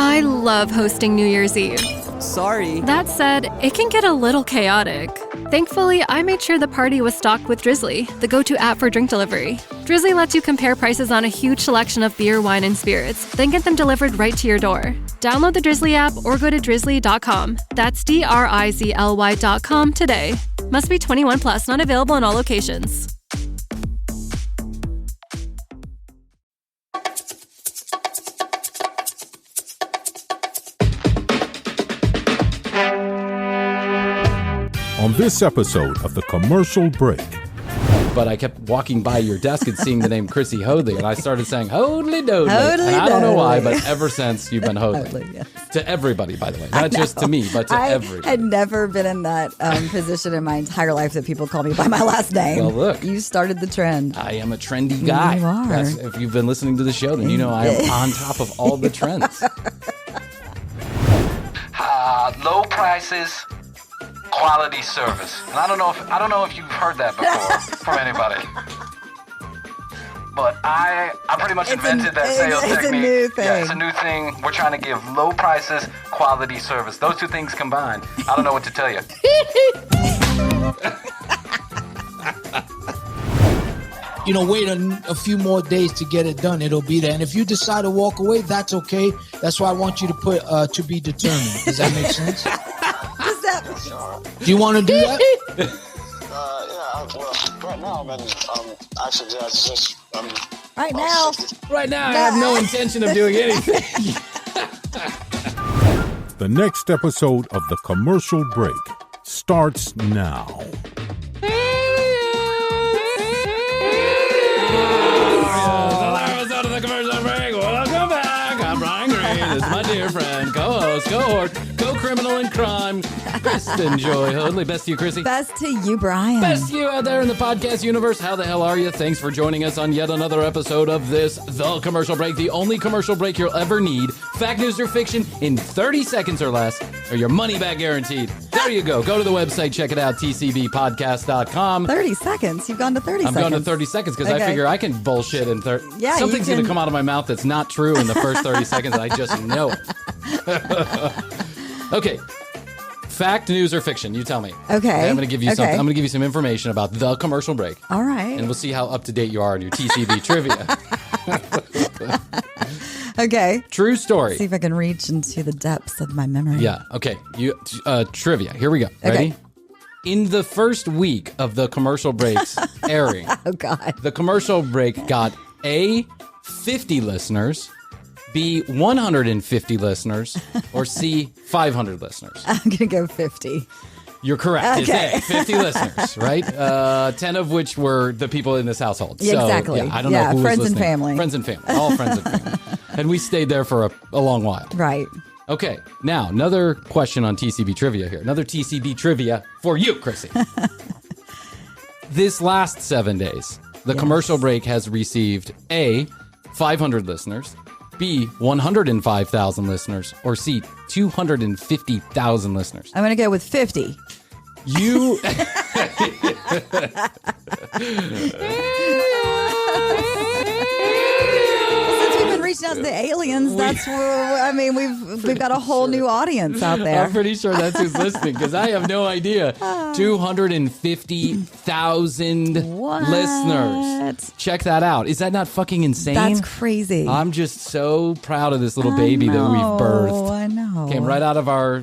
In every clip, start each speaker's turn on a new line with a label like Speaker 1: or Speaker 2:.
Speaker 1: I love hosting New Year's Eve.
Speaker 2: Sorry.
Speaker 1: That said, it can get a little chaotic. Thankfully, I made sure the party was stocked with Drizzly, the go-to app for drink delivery. Drizzly lets you compare prices on a huge selection of beer, wine, and spirits, then get them delivered right to your door. Download the Drizzly app or go to drizzly.com. That's DRIZLY.com today. Must be 21 plus, not available in all locations.
Speaker 3: On this episode of The Commercial Break.
Speaker 4: But I kept walking by your desk and seeing the name Chrissy Hoadley, and I started saying, Hoadley Doadley.
Speaker 5: Hoadley
Speaker 4: And I don't know why,
Speaker 5: Doadley.
Speaker 4: but ever since you've been Hoadley.
Speaker 5: Hoadley, yes.
Speaker 4: To everybody, by the way. Not just to me, but to everybody.
Speaker 5: I had never been in that position in my entire life that people call me by my last name.
Speaker 4: Well, look.
Speaker 5: You started the trend.
Speaker 4: I am a trendy guy.
Speaker 5: You are.
Speaker 4: If you've been listening to the show, then you know I am on top of all the trends.
Speaker 6: Low prices, quality service. And I don't know if you've heard that before from anybody. But I pretty much invented that sales technique.
Speaker 5: It's a new thing.
Speaker 6: Yeah, it's a new thing. We're trying to give low prices, quality service. Those two things combined, I don't know what to tell you.
Speaker 7: You know, wait a few more days to get it done. It'll be there. And if you decide to walk away, that's okay. That's why I want you to put to be determined. Does that make sense? Do you want to do that?
Speaker 8: Well, right now, man, actually, just
Speaker 5: Right now.
Speaker 4: Right now, I have no intention of doing anything.
Speaker 3: The next episode of The Commercial Break starts now.
Speaker 4: Episode of The Commercial Break. Welcome back. I'm Bryan Green. This is my dear friend, co-host, cohort, co-criminal in crime, Kristen Joy Hoadley. Best to you, Krissy.
Speaker 5: Best to you, Bryan.
Speaker 4: Best to you out there in the podcast universe. How the hell are you? Thanks for joining us on yet another episode of this, The Commercial Break, the only commercial break you'll ever need. Fact, news, or fiction in 30 seconds or less, or your money back guaranteed. There you go. Go to the website, check it out, tcbpodcast.com.
Speaker 5: 30 seconds. You've gone to 30
Speaker 4: I'm
Speaker 5: seconds.
Speaker 4: going to 30 seconds because I figure I can bullshit in 30.
Speaker 5: Yeah,
Speaker 4: Something's
Speaker 5: you
Speaker 4: going to
Speaker 5: can-
Speaker 4: come out of my mouth that's not true in the first 30 seconds. I just know it. Okay. Fact, news, or fiction? You tell me.
Speaker 5: Okay.
Speaker 4: I'm going to give you
Speaker 5: Okay.
Speaker 4: something. I'm going to give you some information about the commercial break.
Speaker 5: All right.
Speaker 4: And we'll see how up to date you are on your TCB trivia.
Speaker 5: Okay.
Speaker 4: True story.
Speaker 5: See if I can reach into the depths of my memory.
Speaker 4: Yeah. Okay. Trivia. Here we go. Ready?
Speaker 5: Okay.
Speaker 4: In the first week of the commercial breaks airing,
Speaker 5: Oh, God.
Speaker 4: the commercial break got A, 50 listeners, B, 150 listeners, or C, 500 listeners.
Speaker 5: I'm going to go 50.
Speaker 4: You're correct.
Speaker 5: Okay.
Speaker 4: It's A, 50 listeners, right? 10 of which were the people in this household.
Speaker 5: Yeah,
Speaker 4: So,
Speaker 5: exactly.
Speaker 4: Yeah, I don't know
Speaker 5: Yeah,
Speaker 4: who was
Speaker 5: friends and
Speaker 4: listening.
Speaker 5: family.
Speaker 4: Friends and family. All friends and family. And we stayed there for a long while.
Speaker 5: Right.
Speaker 4: Okay, now another question on TCB trivia here. Another TCB trivia for you, Krissy. This last 7 days, the commercial break has received A, 500 listeners, B, 105,000 listeners, or C, 250,000 listeners.
Speaker 5: I'm going to go with 50.
Speaker 4: You...
Speaker 5: Since we've been reaching out to the aliens, that's where, I mean, we've got a whole new audience out there.
Speaker 4: I'm pretty sure that's who's listening because I have no idea. 250,000 listeners. Check that out. Is that not fucking insane?
Speaker 5: That's crazy.
Speaker 4: I'm just so proud of this little baby that we've birthed.
Speaker 5: I know.
Speaker 4: Came right out of our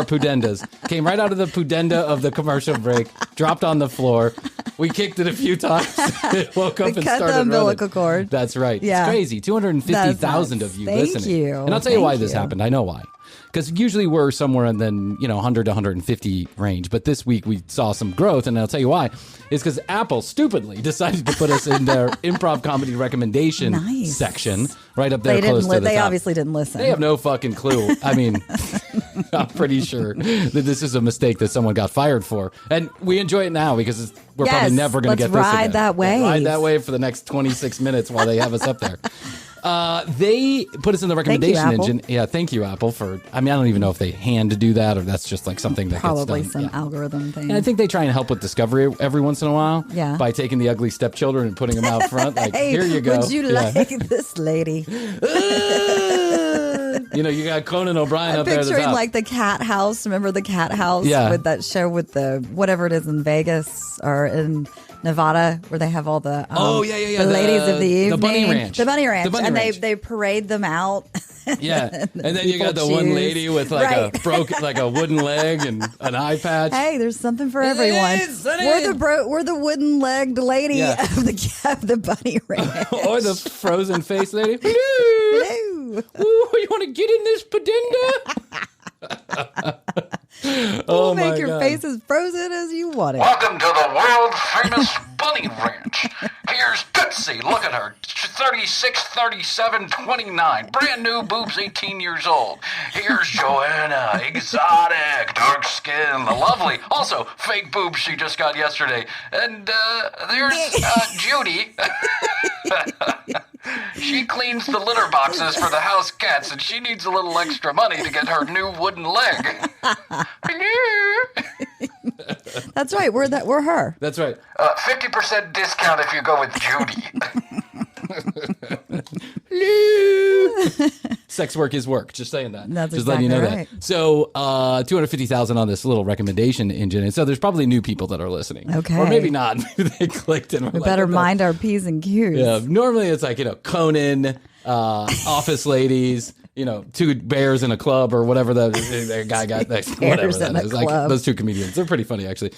Speaker 4: pudendas. Came right out of the pudenda of the commercial break. Dropped on the floor. We kicked it a few times. It woke up
Speaker 5: We
Speaker 4: and
Speaker 5: cut
Speaker 4: started
Speaker 5: the umbilical
Speaker 4: running.
Speaker 5: cord.
Speaker 4: That's right.
Speaker 5: Yeah.
Speaker 4: It's crazy. 250,000
Speaker 5: That's
Speaker 4: of you
Speaker 5: nice.
Speaker 4: listening.
Speaker 5: Thank you.
Speaker 4: And I'll tell you why
Speaker 5: Thank
Speaker 4: this
Speaker 5: you.
Speaker 4: happened. I know why. Because usually we're somewhere in the 100 to 150 range. But this week we saw some growth. And I'll tell you why. It's because Apple stupidly decided to put us in their improv comedy recommendation
Speaker 5: Nice.
Speaker 4: section right up there
Speaker 5: They
Speaker 4: close
Speaker 5: didn't.
Speaker 4: to the
Speaker 5: They
Speaker 4: top.
Speaker 5: obviously didn't listen.
Speaker 4: They have no fucking clue. I mean, I'm pretty sure that this is a mistake that someone got fired for. And we enjoy it now because we're
Speaker 5: Yes,
Speaker 4: probably never going to
Speaker 5: let's
Speaker 4: get this
Speaker 5: ride
Speaker 4: again.
Speaker 5: that wave.
Speaker 4: Ride that wave for the next 26 minutes while they have us up there. They put us in the recommendation
Speaker 5: Apple.
Speaker 4: engine. Yeah, thank you, Apple, for... I mean, I don't even know if they hand to do that or that's just like something that
Speaker 5: Probably
Speaker 4: gets done.
Speaker 5: some
Speaker 4: Yeah.
Speaker 5: algorithm thing.
Speaker 4: And I think they try and help with discovery every once in a while.
Speaker 5: Yeah.
Speaker 4: By taking the ugly stepchildren and putting them out front. Like,
Speaker 5: Hey,
Speaker 4: here you go.
Speaker 5: would you
Speaker 4: Yeah.
Speaker 5: like this lady?
Speaker 4: You got Conan O'Brien
Speaker 5: I'm
Speaker 4: up there at the
Speaker 5: picturing
Speaker 4: top.
Speaker 5: like the cat house. Remember the cat house with that show with the whatever it is in Vegas or in Nevada where they have all the the ladies of the evening,
Speaker 4: the bunny ranch,
Speaker 5: and they parade them out.
Speaker 4: Yeah, and then you got the one lady with like a wooden leg and an eye patch.
Speaker 5: Hey, there's something for everyone. We're the wooden legged lady of the bunny ranch,
Speaker 4: or the frozen face lady. Hello. Ooh, you want to get in this padenda?
Speaker 5: We'll make your face as frozen as you want it.
Speaker 6: Welcome to the world famous bunny ranch. Here's Tootsie. Look at her. 36, 37, 29. Brand new boobs, 18 years old. Here's Joanna. Exotic. Dark skin. Lovely. Also, fake boobs she just got yesterday. And there's Judy. She cleans the litter boxes for the house cats, and she needs a little extra money to get her new wooden leg.
Speaker 5: That's right. We're her.
Speaker 4: That's right.
Speaker 6: 50% discount if you go with Judy.
Speaker 4: Sex work is work. Just saying that.
Speaker 5: That's
Speaker 4: just
Speaker 5: exactly
Speaker 4: letting you know
Speaker 5: right.
Speaker 4: that. So, 250,000 on this little recommendation engine, and so there's probably new people that are listening.
Speaker 5: Okay,
Speaker 4: or maybe not. They clicked and
Speaker 5: we better mind our P's and Q's.
Speaker 4: Yeah. Normally it's like Conan, office ladies. Two bears in a club or whatever the guy got. Whatever that is. Like those two comedians. They're pretty funny, actually.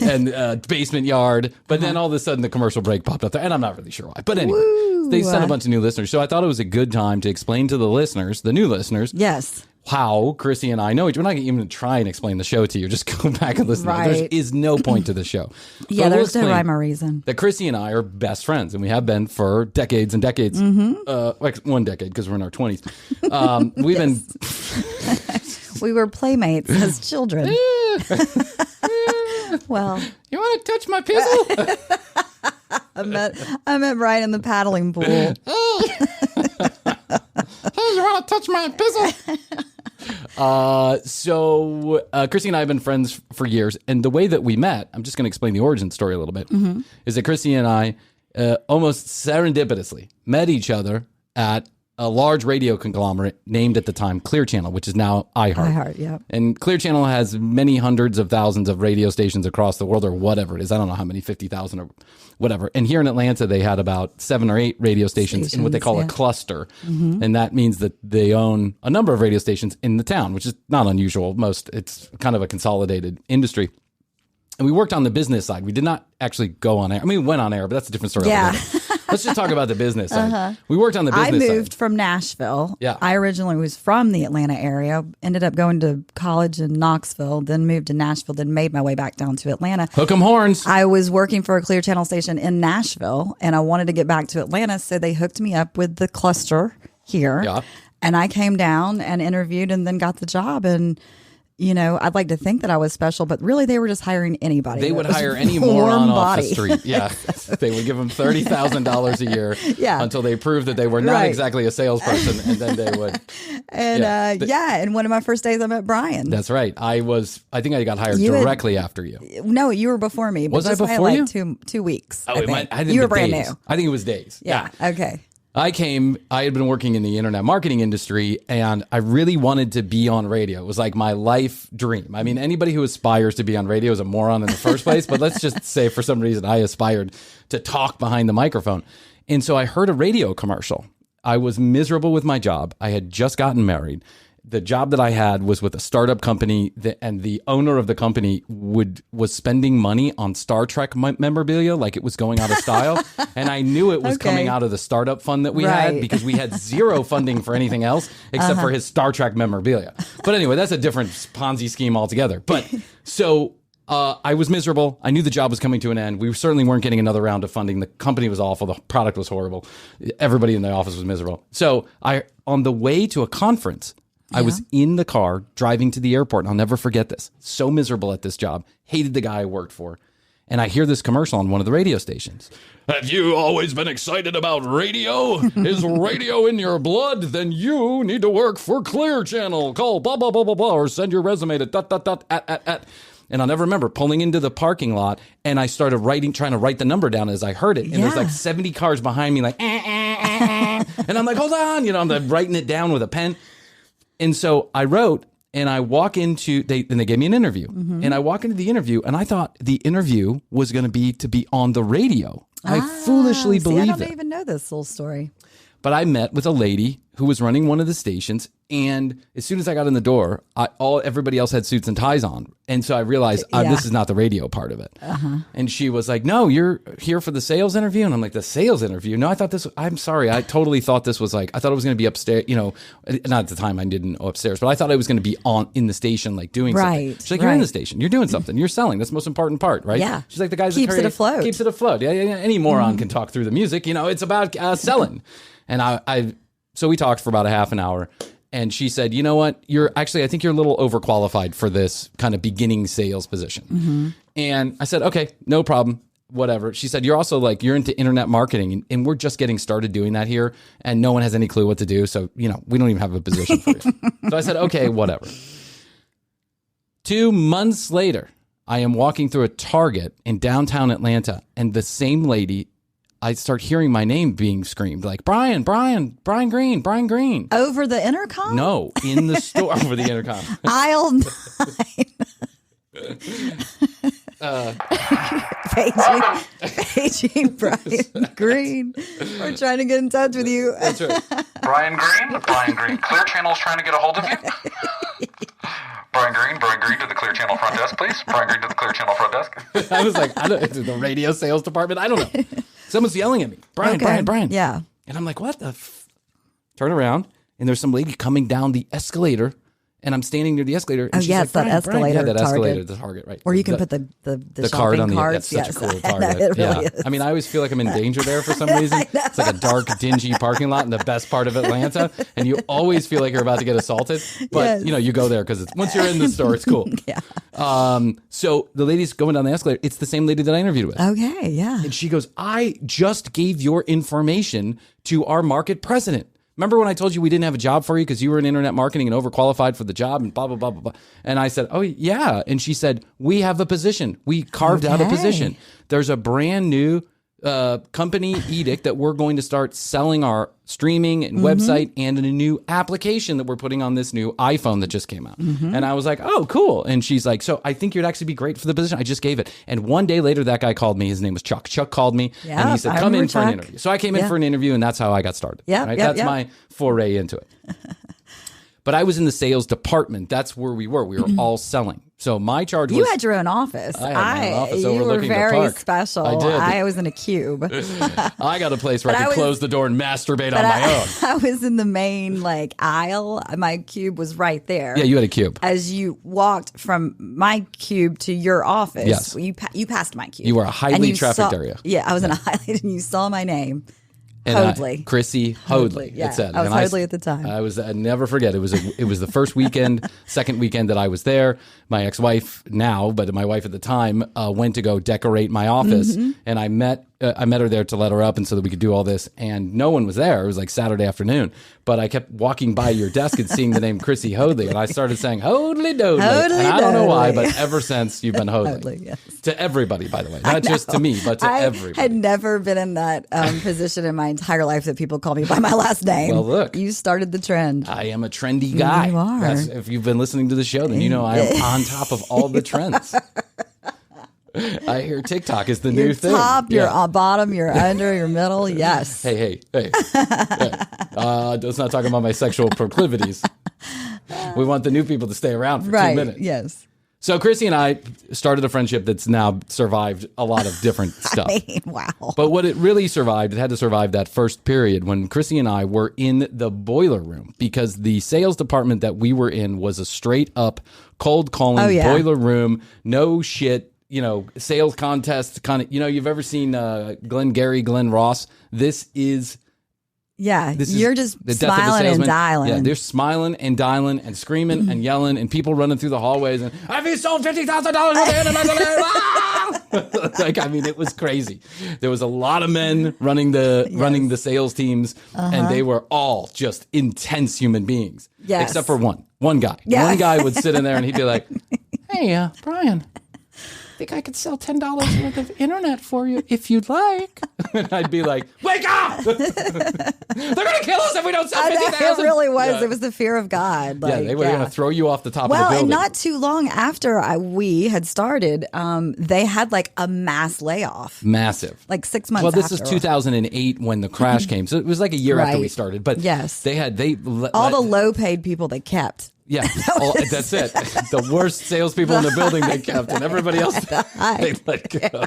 Speaker 4: And Basement Yard. But then all of a sudden the commercial break popped up there. And I'm not really sure why. But anyway, they sent a bunch of new listeners. So I thought it was a good time to explain to the listeners, the new listeners.
Speaker 5: Yes.
Speaker 4: How Krissy and I know each other. We're not even going to try and explain the show to you. Just go back and listen.
Speaker 5: Right.
Speaker 4: There is no point to the show.
Speaker 5: Yeah, there's no rhyme or reason.
Speaker 4: That Krissy and I are best friends, and we have been for decades and decades. Like 1 decade because we're in our 20s. We've been.
Speaker 5: We were playmates as children. Well,
Speaker 4: you want to touch my pizzle?
Speaker 5: I met Bryan in the paddling pool.
Speaker 4: Hey, you want to touch my pizzle? So Krissy and I have been friends for years, and the way that we met, I'm just going to explain the origin story a little bit, is that Krissy and I almost serendipitously met each other at a large radio conglomerate named at the time Clear Channel, which is now iHeart.
Speaker 5: Yeah.
Speaker 4: And Clear Channel has many hundreds of thousands of radio stations across the world, or whatever it is. I don't know how many, 50,000 or whatever. And here in Atlanta, they had about 7 or 8 radio stations in what they call a cluster. And that means that they own a number of radio stations in the town, which is not unusual. It's kind of a consolidated industry. And we worked on the business side. We did not actually go on air. I mean, we went on air, but that's a different story.
Speaker 5: Yeah.
Speaker 4: Let's just talk about the business side. We worked on the business side.
Speaker 5: I moved from Nashville.
Speaker 4: Yeah.
Speaker 5: I originally was from the Atlanta area, ended up going to college in Knoxville, then moved to Nashville, then made my way back down to Atlanta.
Speaker 4: Hook 'em horns.
Speaker 5: I was working for a Clear Channel station in Nashville, and I wanted to get back to Atlanta, so they hooked me up with the cluster here.
Speaker 4: Yeah.
Speaker 5: And I came down and interviewed and then got the job. And I'd like to think that I was special, but really they were just hiring anybody.
Speaker 4: They would hire any moron off the street. Yeah. They would give them $30,000 a year until they proved that they were not exactly a salesperson, and then they would.
Speaker 5: And and one of my first days I met Bryan.
Speaker 4: That's right. I think I got hired directly after you.
Speaker 5: No, you were before me.
Speaker 4: Was I before you?
Speaker 5: Like 2 weeks.
Speaker 4: Oh,
Speaker 5: I think. You were brand new.
Speaker 4: I think it was days.
Speaker 5: Yeah. Okay.
Speaker 4: I had been working in the internet marketing industry, and I really wanted to be on radio. It was like my life dream. I mean, anybody who aspires to be on radio is a moron in the first place, but let's just say for some reason I aspired to talk behind the microphone. And so I heard a radio commercial. I was miserable with my job. I had just gotten married. The job that I had was with a startup company, and the owner of the company was spending money on Star Trek memorabilia like it was going out of style. And I knew it was coming out of the startup fund that we had, because we had zero funding for anything else except for his Star Trek memorabilia. But anyway, that's a different Ponzi scheme altogether. But so I was miserable. I knew the job was coming to an end. We certainly weren't getting another round of funding. The company was awful. The product was horrible. Everybody in the office was miserable. So on the way to a conference, I was in the car driving to the airport, and I'll never forget this. So miserable at this job. Hated the guy I worked for. And I hear this commercial on one of the radio stations. Have you always been excited about radio? Is radio in your blood? Then you need to work for Clear Channel. Call blah, blah, blah, blah, blah, or send your resume to ... at. And I'll never remember pulling into the parking lot, and I started trying to write the number down as I heard it. And there's like 70 cars behind me, like, and I'm like, hold on. I'm like writing it down with a pen. And so I wrote, and I walk into, they gave me an interview. And I walk into the interview, and I thought the interview was going to be on the radio. I foolishly believed it.
Speaker 5: I don't even know this whole story.
Speaker 4: But I met with a lady who was running one of the stations, and as soon as I got in the door, everybody else had suits and ties on, and so I realized this is not the radio part of it. And she was like, "No, you're here for the sales interview," and I'm like, "The sales interview? No, I thought this. I'm sorry, I totally thought this was like I thought it was going to be upstairs. You know, not at the time I didn't know upstairs, but I thought it was going to be in the station, like doing something." She's like, "You're in the station. You're doing something. You're selling. That's the most important part, right?"
Speaker 5: Yeah.
Speaker 4: She's like, "The guys
Speaker 5: keeps it afloat.
Speaker 4: Keeps it afloat. Yeah. Any moron can talk through the music. You know, it's about selling." And so we talked for about a half an hour, and she said, "You know what? I think you're a little overqualified for this kind of beginning sales position." And I said, "Okay, no problem, whatever." She said, "You're also you're into internet marketing, and we're just getting started doing that here, and no one has any clue what to do. So, we don't even have a position for you." So I said, "Okay, whatever." 2 months later, I am walking through a Target in downtown Atlanta, and the same lady, I start hearing my name being screamed, like, Bryan Green.
Speaker 5: Over the intercom?
Speaker 4: No, in the store over the intercom.
Speaker 5: Aisle 9. Paging Bryan Green. We're trying to get in touch with you.
Speaker 4: That's right.
Speaker 6: Bryan Green. Clear Channel's trying to get a hold of you. Bryan Green to the Clear Channel front desk, please. Bryan Green to the Clear Channel front desk.
Speaker 4: I was like, the radio sales department? I don't know. Someone's yelling at me. Bryan.
Speaker 5: Yeah.
Speaker 4: And I'm like, what the Turn around, and there's some lady coming down the escalator, and I'm standing near the escalator. And
Speaker 5: she's like,
Speaker 4: that
Speaker 5: escalator.
Speaker 4: Yeah, that
Speaker 5: Target.
Speaker 4: escalator, the Target, right.
Speaker 5: Or you can put the
Speaker 4: card on the
Speaker 5: cards.
Speaker 4: That's such a cool card.
Speaker 5: No, it really is.
Speaker 4: I mean, I always feel like I'm in danger there for some reason. It's like a dark, dingy parking lot in the best part of Atlanta, and you always feel like you're about to get assaulted. But you go there because once you're in the store, it's cool.
Speaker 5: Yeah.
Speaker 4: So the lady's going down the escalator. It's the same lady that I interviewed with.
Speaker 5: Okay, yeah.
Speaker 4: And she goes, "I just gave your information to our market president. Remember when I told you we didn't have a job for you because you were in internet marketing and overqualified for the job and blah, blah, blah, blah, blah." And I said, "Oh, yeah." And she said, "We have a position. We carved out a position. There's a brand new company edict that we're going to start selling our streaming and website and a new application that we're putting on this new iPhone that just came out." And I was like, "Oh, cool." And she's like, "So I think you'd actually be great for the position. I just gave it." And one day later, that guy called me. His name was Chuck. Chuck called me and he said, "Come in for an interview." So I came in for an interview, and that's how I got started.
Speaker 5: Yeah,
Speaker 4: That's my foray into it. But I was in the sales department. That's where we were. We were all selling. So my charge was...
Speaker 5: You had your own office.
Speaker 4: I had my own office
Speaker 5: you
Speaker 4: overlooking
Speaker 5: were very
Speaker 4: the park.
Speaker 5: special.
Speaker 4: I did.
Speaker 5: I was in a cube.
Speaker 4: I got a place where I could close the door and masturbate on my own.
Speaker 5: I was in the main aisle. My cube was right there.
Speaker 4: Yeah, you had a cube.
Speaker 5: As you walked from my cube to your office,
Speaker 4: yes.
Speaker 5: You passed my cube.
Speaker 4: You were a highly trafficked area.
Speaker 5: Yeah, I was in a highly, and you saw my name.
Speaker 4: And
Speaker 5: Hoadley.
Speaker 4: Krissy Hoadley,
Speaker 5: yeah.
Speaker 4: it said.
Speaker 5: I was Hoadley at the time.
Speaker 4: I never forget. It was the first weekend, second weekend that I was there. My ex-wife now, but my wife at the time, went to go decorate my office, and I met her there to let her up and so that we could do all this, and no one was there. It was like Saturday afternoon, but I kept walking by your desk and seeing the name Krissy Hoadley, and I started saying Hoadley Doadley. And I don't know why, but ever since you've been Hoadley.
Speaker 5: Yes.
Speaker 4: To everybody, by the way, not just to me, but to everybody.
Speaker 5: I had never been in that position in my entire life that people call me by my last name.
Speaker 4: Well, look,
Speaker 5: you started the trend.
Speaker 4: I am a trendy guy.
Speaker 5: You are.
Speaker 4: If you've been listening to the show, then you know I am on top of all the trends. I hear TikTok is the new thing.
Speaker 5: Your top, your bottom, your under, your middle. Yes.
Speaker 4: Hey. Let's not talk about my sexual proclivities. We want the new people to stay around for 2 minutes.
Speaker 5: Yes.
Speaker 4: So Krissy and I started a friendship that's now survived a lot of different stuff.
Speaker 5: Wow.
Speaker 4: But what it really survived, it had to survive that first period when Krissy and I were in the boiler room, because the sales department that we were in was a straight up cold calling boiler room, no shit, sales contest kind of, you've ever seen Glenn Ross? This is...
Speaker 5: Yeah, you're just smiling and dialing.
Speaker 4: Yeah, they're smiling and dialing and screaming and yelling and people running through the hallways and, "Have you sold $50,000?" It was crazy. There was a lot of men running the sales teams, and they were all just intense human beings.
Speaker 5: Yes.
Speaker 4: Except for one guy. Yeah. One guy would sit in there and he'd be like, "Hey, Bryan, think I could sell $10 worth of internet for you if you'd like. And I'd be like, wake up! They're going to kill us if we don't sell 50,000.
Speaker 5: It really was. Yeah. It was the fear of God.
Speaker 4: Like, they were going to throw you off the top of the building.
Speaker 5: Well, and not too long after we had started, they had like a mass layoff.
Speaker 4: Massive.
Speaker 5: Like 6 months
Speaker 4: after. Well, this is 2008 when the crash came. So it was like a year after we started. But
Speaker 5: yes.
Speaker 4: All
Speaker 5: the low-paid people they kept.
Speaker 4: Yeah, that's it. The worst salespeople in the building they kept, and everybody else they let go.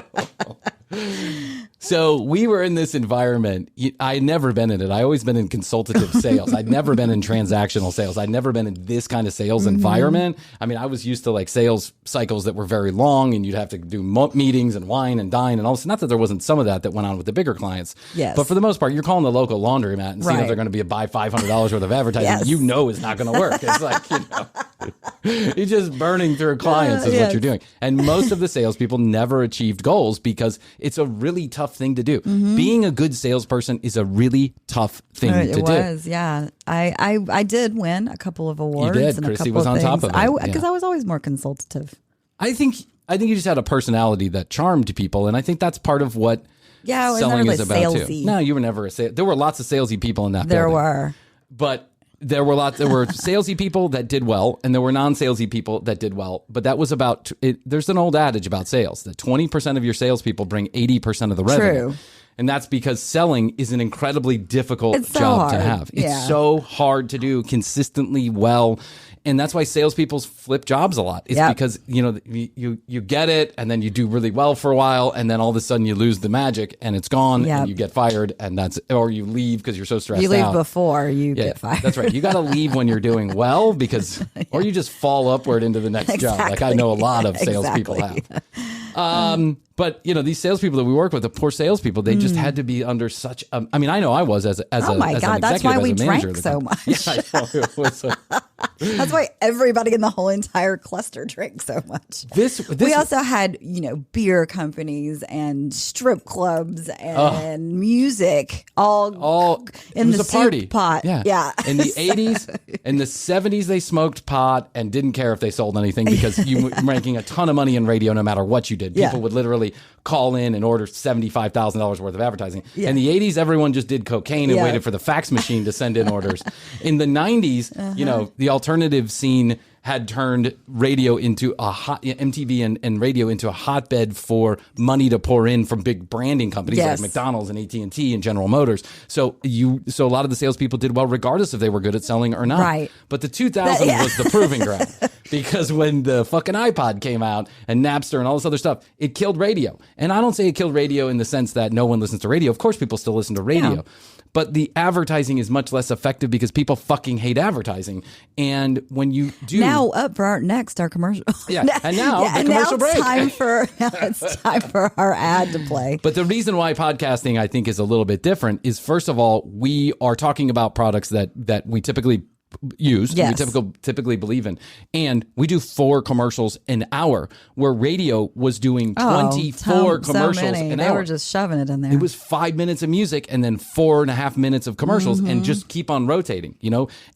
Speaker 4: So we were in this environment. I had never been in it. I always been in consultative sales. I'd never been in transactional sales. I'd never been in this kind of sales environment. I mean, I was used to like sales cycles that were very long, and you'd have to do meetings and wine and dine and all this. Not that there wasn't some of that went on with the bigger clients.
Speaker 5: Yes.
Speaker 4: But for the most part, you're calling the local laundromat and seeing if they're going to be buy $500 worth of advertising. You know it's not going to work. It's like, you're just burning through clients is what you're doing. And most of the salespeople never achieved goals because it's a really tough thing to do. Being a good salesperson is a really tough thing to do. It was,
Speaker 5: yeah. I did win a couple of awards.
Speaker 4: You did.
Speaker 5: And
Speaker 4: Krissy was on top of it.
Speaker 5: Because I was always more consultative.
Speaker 4: I think you just had a personality that charmed people, and I think that's part of what selling is about salesy. Too. No, you were never a sales. There were lots of salesy people in that building.
Speaker 5: There were.
Speaker 4: But there were salesy people that did well, and there were non-salesy people that did well. But that was about it. There's an old adage about sales that 20% of your salespeople bring 80% of the revenue.
Speaker 5: True.
Speaker 4: And that's because selling is an incredibly difficult job to have. It's so hard to do consistently well. And that's why salespeople flip jobs a lot. It's because, you get it, and then you do really well for a while, and then all of a sudden you lose the magic, and it's gone, and you get fired, or you leave because you're so stressed out.
Speaker 5: You leave before you get fired.
Speaker 4: That's right. You got to leave when you're doing well, because, or you just fall upward into the next job. Like I know a lot of salespeople have. But these salespeople that we work with, the poor salespeople, they just had to be under such. I mean, I know I was as
Speaker 5: oh my
Speaker 4: as
Speaker 5: God,
Speaker 4: an
Speaker 5: that's why we
Speaker 4: drank
Speaker 5: so much.
Speaker 4: Yeah, I know. It was
Speaker 5: that's why everybody in the whole entire cluster drank so much. We also had beer companies and strip clubs and music all in the
Speaker 4: party
Speaker 5: soup pot.
Speaker 4: Yeah. In the 80s and the 70s, they smoked pot and didn't care if they sold anything because you were making a ton of money in radio no matter what you did. People would literally call in and order $75,000 worth of advertising. In the 80s, everyone just did cocaine and waited for the fax machine to send in orders. In the 90s, the alternative scene had turned radio into MTV and radio into a hotbed for money to pour in from big branding companies like McDonald's and AT&T and General Motors. So a lot of the salespeople did well regardless if they were good at selling or not.
Speaker 5: Right.
Speaker 4: But the 2000s was the proving ground because when the fucking iPod came out and Napster and all this other stuff, it killed radio. And I don't say it killed radio in the sense that no one listens to radio. Of course, people still listen to radio. Yeah. But the advertising is much less effective because people fucking hate advertising. And when you do...
Speaker 5: Now up for our commercial.
Speaker 4: Yeah, and now the commercial break.
Speaker 5: It's time for our ad to play.
Speaker 4: But the reason why podcasting, I think, is a little bit different is, first of all, we are talking about products that we typically use, we typically believe in, and we do 4 commercials an hour, where radio was doing 24 commercials an hour.
Speaker 5: They were just shoving it in there.
Speaker 4: It was 5 minutes of music and then 4.5 minutes of commercials, and just keep on rotating,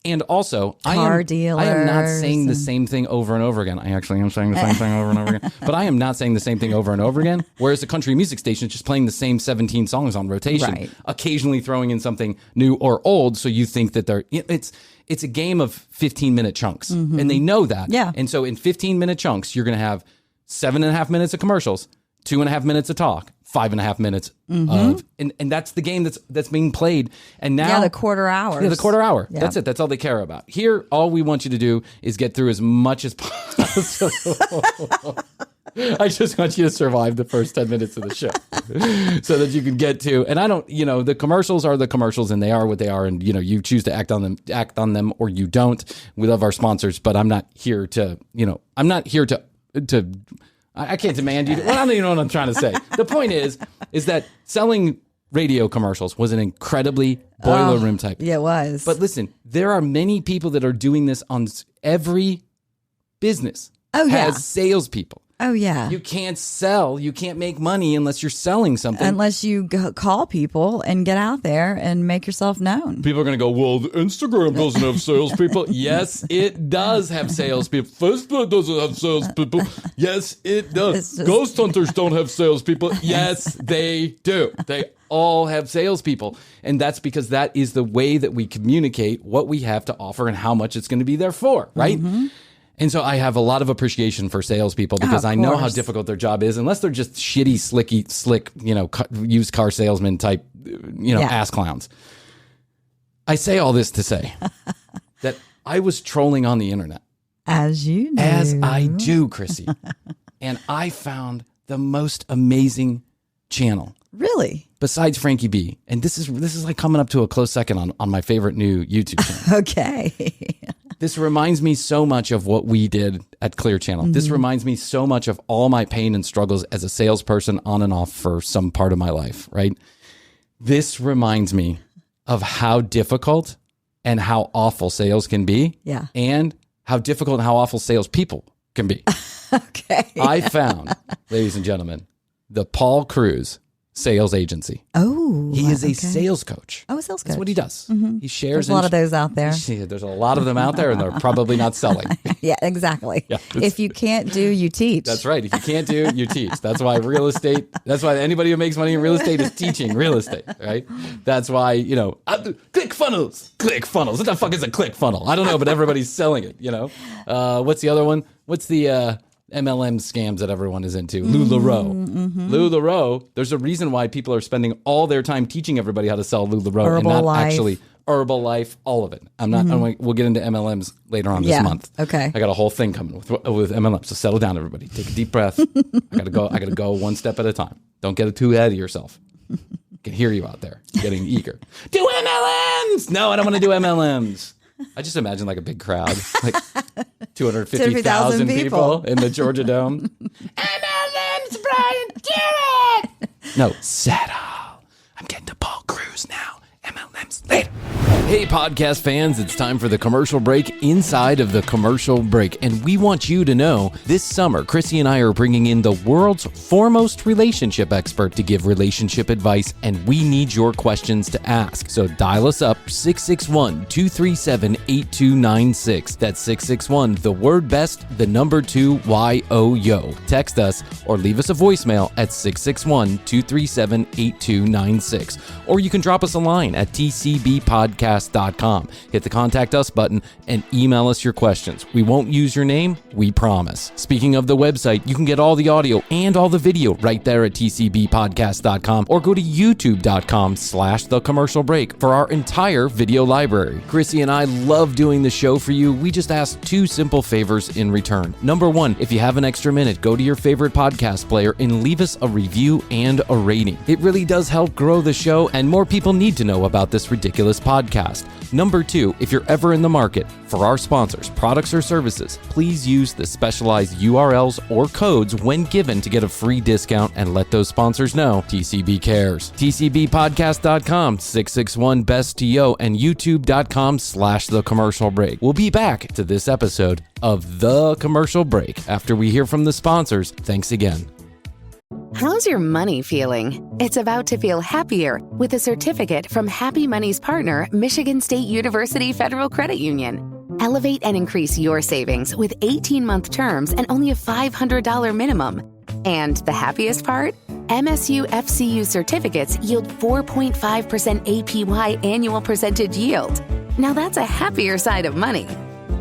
Speaker 4: And also, I am not saying the same thing over and over again. I actually am saying the same thing over and over again, but I am not saying the same thing over and over again. Whereas the country music station is just playing the same 17 songs on rotation, occasionally throwing in something new or old, so you think that it's a game of 15-minute chunks, and they know that.
Speaker 5: Yeah.
Speaker 4: And so in 15-minute chunks, you're going to have 7.5 minutes of commercials, 2.5 minutes of talk, 5.5 minutes of, and that's the game that's being played. And now
Speaker 5: the quarter hour.
Speaker 4: Yeah, the quarter hour. Yeah. That's it. That's all they care about. Here, all we want you to do is get through as much as possible. I just want you to survive the first 10 minutes of the show so that you can get to, and I don't, the commercials are the commercials and they are what they are. And, you choose to act on them or you don't. We love our sponsors, but I'm not here to, I can't demand you to, well, I don't even know what I'm trying to say. The point is that selling radio commercials was an incredibly boiler room type.
Speaker 5: Yeah, it was.
Speaker 4: But listen, there are many people that are doing this on every business has salespeople.
Speaker 5: Oh, yeah.
Speaker 4: You can't sell. You can't make money unless you're selling something.
Speaker 5: Unless you call people and get out there and make yourself known.
Speaker 4: People are going to go, well, Instagram doesn't have salespeople. Yes, it does have salespeople. Facebook doesn't have salespeople. Yes, it does. Ghost hunters don't have salespeople. Yes, they do. They all have salespeople. And that's because that is the way that we communicate what we have to offer and how much it's going to be there for, right? Mm-hmm. And so I have a lot of appreciation for salespeople because I know how difficult their job is, unless they're just shitty, slick, used car salesman type, ass clowns. I say all this to say that I was trolling on the internet.
Speaker 5: As you do.
Speaker 4: As I do, Krissy. And I found the most amazing channel.
Speaker 5: Really?
Speaker 4: Besides Frankie B. And this is like coming up to a close second on my favorite new YouTube channel.
Speaker 5: Okay.
Speaker 4: This reminds me so much of what we did at Clear Channel. Mm-hmm. This reminds me so much of all my pain and struggles as a salesperson on and off for some part of my life, right? This reminds me of how difficult and how awful sales can be.
Speaker 5: Yeah.
Speaker 4: And how difficult and how awful salespeople can be.
Speaker 5: Okay.
Speaker 4: I found, ladies and gentlemen, the Paul Cruz Sales Agency.
Speaker 5: Oh,
Speaker 4: he is a sales coach.
Speaker 5: Oh, a sales coach.
Speaker 4: That's what he does. Mm-hmm. He shares.
Speaker 5: There's a lot of those out there.
Speaker 4: There's a lot of them out there, and they're probably not selling.
Speaker 5: Yeah, exactly. Yeah, if you can't do, you teach.
Speaker 4: That's right. If you can't do, you teach. That's why real estate. That's why anybody who makes money in real estate is teaching real estate, right? That's why click funnels. What the fuck is a click funnel? I don't know, but everybody's selling it. What's the other one? What's the MLM scams that everyone is into? LuLaRoe. Mm-hmm. LuLaRoe, there's a reason why people are spending all their time teaching everybody how to sell LuLaRoe and not actually Herbalife, all all of it. We'll get into MLMs later on this month.
Speaker 5: Okay.
Speaker 4: I got a whole thing coming with MLMs. So settle down, everybody. Take a deep breath. I gotta go one step at a time. Don't get too ahead of yourself. I can hear you out there getting eager. Do MLMs! No, I don't want to do MLMs. I just imagine like a big crowd, like 250,000 people in the Georgia Dome. MLMs, Bryan, do it! No, settle. I'm getting to Paul Cruz now. MLMs later. Hey, podcast fans, it's time for the commercial break inside of the commercial break. And we want you to know this summer, Krissy and I are bringing in the world's foremost relationship expert to give relationship advice, and we need your questions to ask. So dial us up, 661-237-8296. That's 661, the word best, the number 2, YOYO. Text us or leave us a voicemail at 661-237-8296. Or you can drop us a line at tcbpodcast.com. Hit the contact us button and email us your questions. We won't use your name, we promise. Speaking of the website, you can get all the audio and all the video right there at tcbpodcast.com, or go to youtube.com/the commercial break for our entire video library. Krissy and I love doing the show for you. We just ask 2 simple favors in return. Number 1, if you have an extra minute, go to your favorite podcast player and leave us a review and a rating. It really does help grow the show, and more people need to know about this ridiculous podcast. Number 2, if you're ever in the market for our sponsors, products or services, please use the specialized URLs or codes when given to get a free discount and let those sponsors know TCB cares. TCBpodcast.com, 661-BEST-TO, and youtube.com/the commercial break. We'll be back to this episode of The Commercial Break after we hear from the sponsors. Thanks again.
Speaker 2: How's your money feeling? It's about to feel happier with a certificate from Happy Money's partner, Michigan State University Federal Credit Union. Elevate and increase your savings with 18-month terms and only a $500 minimum. And the happiest part? MSU FCU certificates yield 4.5% APY annual percentage yield. Now that's a happier side of money.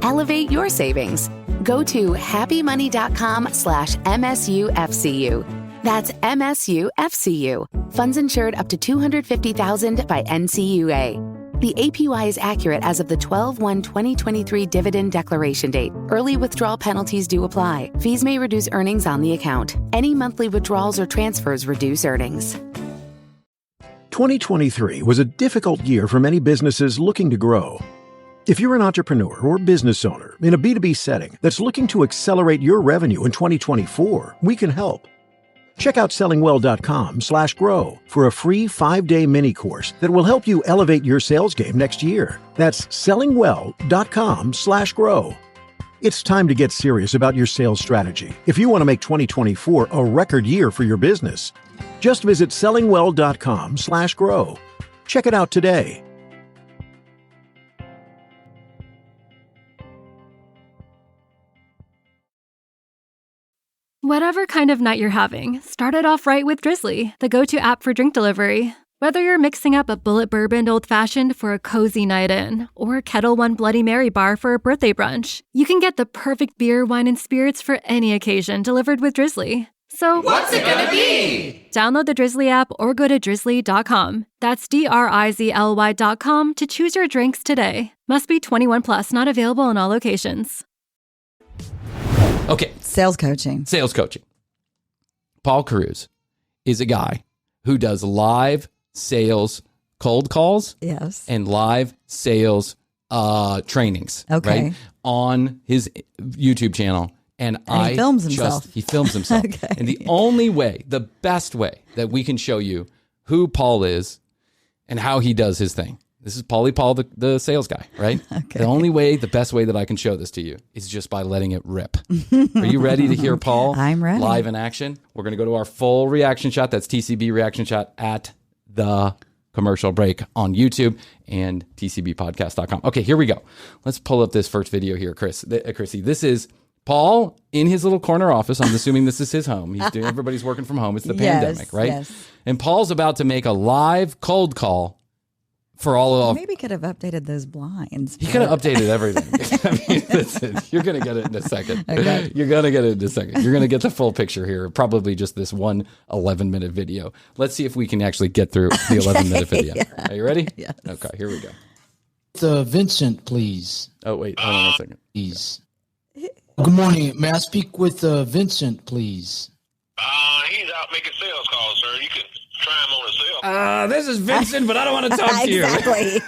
Speaker 2: Elevate your savings. Go to happymoney.com/MSUFCU. That's MSUFCU. Funds insured up to $250,000 by NCUA. The APY is accurate as of the 12/1/2023 dividend declaration date. Early withdrawal penalties do apply. Fees may reduce earnings on the account. Any monthly withdrawals or transfers reduce earnings.
Speaker 9: 2023 was a difficult year for many businesses looking to grow. If you're an entrepreneur or business owner in a B2B setting that's looking to accelerate your revenue in 2024, we can help. Check out sellingwell.com/grow for a free 5-day mini course that will help you elevate your sales game next year. That's sellingwell.com/grow. It's time to get serious about your sales strategy if you want to make 2024 a record year for your business. Just visit sellingwell.com/grow. Check it out today.
Speaker 1: Whatever kind of night you're having, start it off right with Drizzly, the go-to app for drink delivery. Whether you're mixing up a bullet bourbon old-fashioned for a cozy night in, or a Kettle One Bloody Mary bar for a birthday brunch, you can get the perfect beer, wine, and spirits for any occasion delivered with Drizzly. So,
Speaker 10: what's it gonna be?
Speaker 1: Download the Drizzly app or go to drizzly.com. That's DRIZLY.com to choose your drinks today. Must be 21 plus, not available in all locations.
Speaker 4: Okay.
Speaker 5: Sales coaching.
Speaker 4: Paul Cruz is a guy who does live sales cold calls.
Speaker 5: Yes.
Speaker 4: And live sales trainings.
Speaker 5: Okay.
Speaker 4: Right? On his YouTube channel. And
Speaker 5: he films himself.
Speaker 4: He films himself.
Speaker 5: Okay.
Speaker 4: And the only way, the best way that we can show you who Paul is and how he does his thing. This is Paulie Paul, the sales guy, right?
Speaker 5: Okay.
Speaker 4: The only way, the best way that I can show this to you is just by letting it rip. Are you ready to hear Paul
Speaker 5: I'm ready.
Speaker 4: live in action? We're going to go to our full reaction shot. That's TCB reaction shot at the commercial break on YouTube and tcbpodcast.com. Okay, here we go. Let's pull up this first video here, Krissy. This is Paul in his little corner office. I'm assuming this is his home. Everybody's working from home. It's the pandemic, right?
Speaker 5: Yes.
Speaker 4: And Paul's about to make a live cold call for all of...
Speaker 5: Maybe could have updated those blinds.
Speaker 4: He could have updated everything. I mean, listen, you're going to get it in a second. Okay. You're going to get it in a second. You're going to get the full picture here. Probably just this one 11-minute video. Let's see if we can actually get through the 11-minute video. Yeah. Are you ready?
Speaker 5: Yes.
Speaker 4: Okay, here we go.
Speaker 7: Vincent, please.
Speaker 4: Oh, wait. Hold on a second.
Speaker 7: Please. Good morning. May I speak with Vincent, please?
Speaker 8: He's out making sales calls, sir. You can try him on a sale.
Speaker 4: This is Vincent, but I don't want to talk to you.
Speaker 5: Exactly.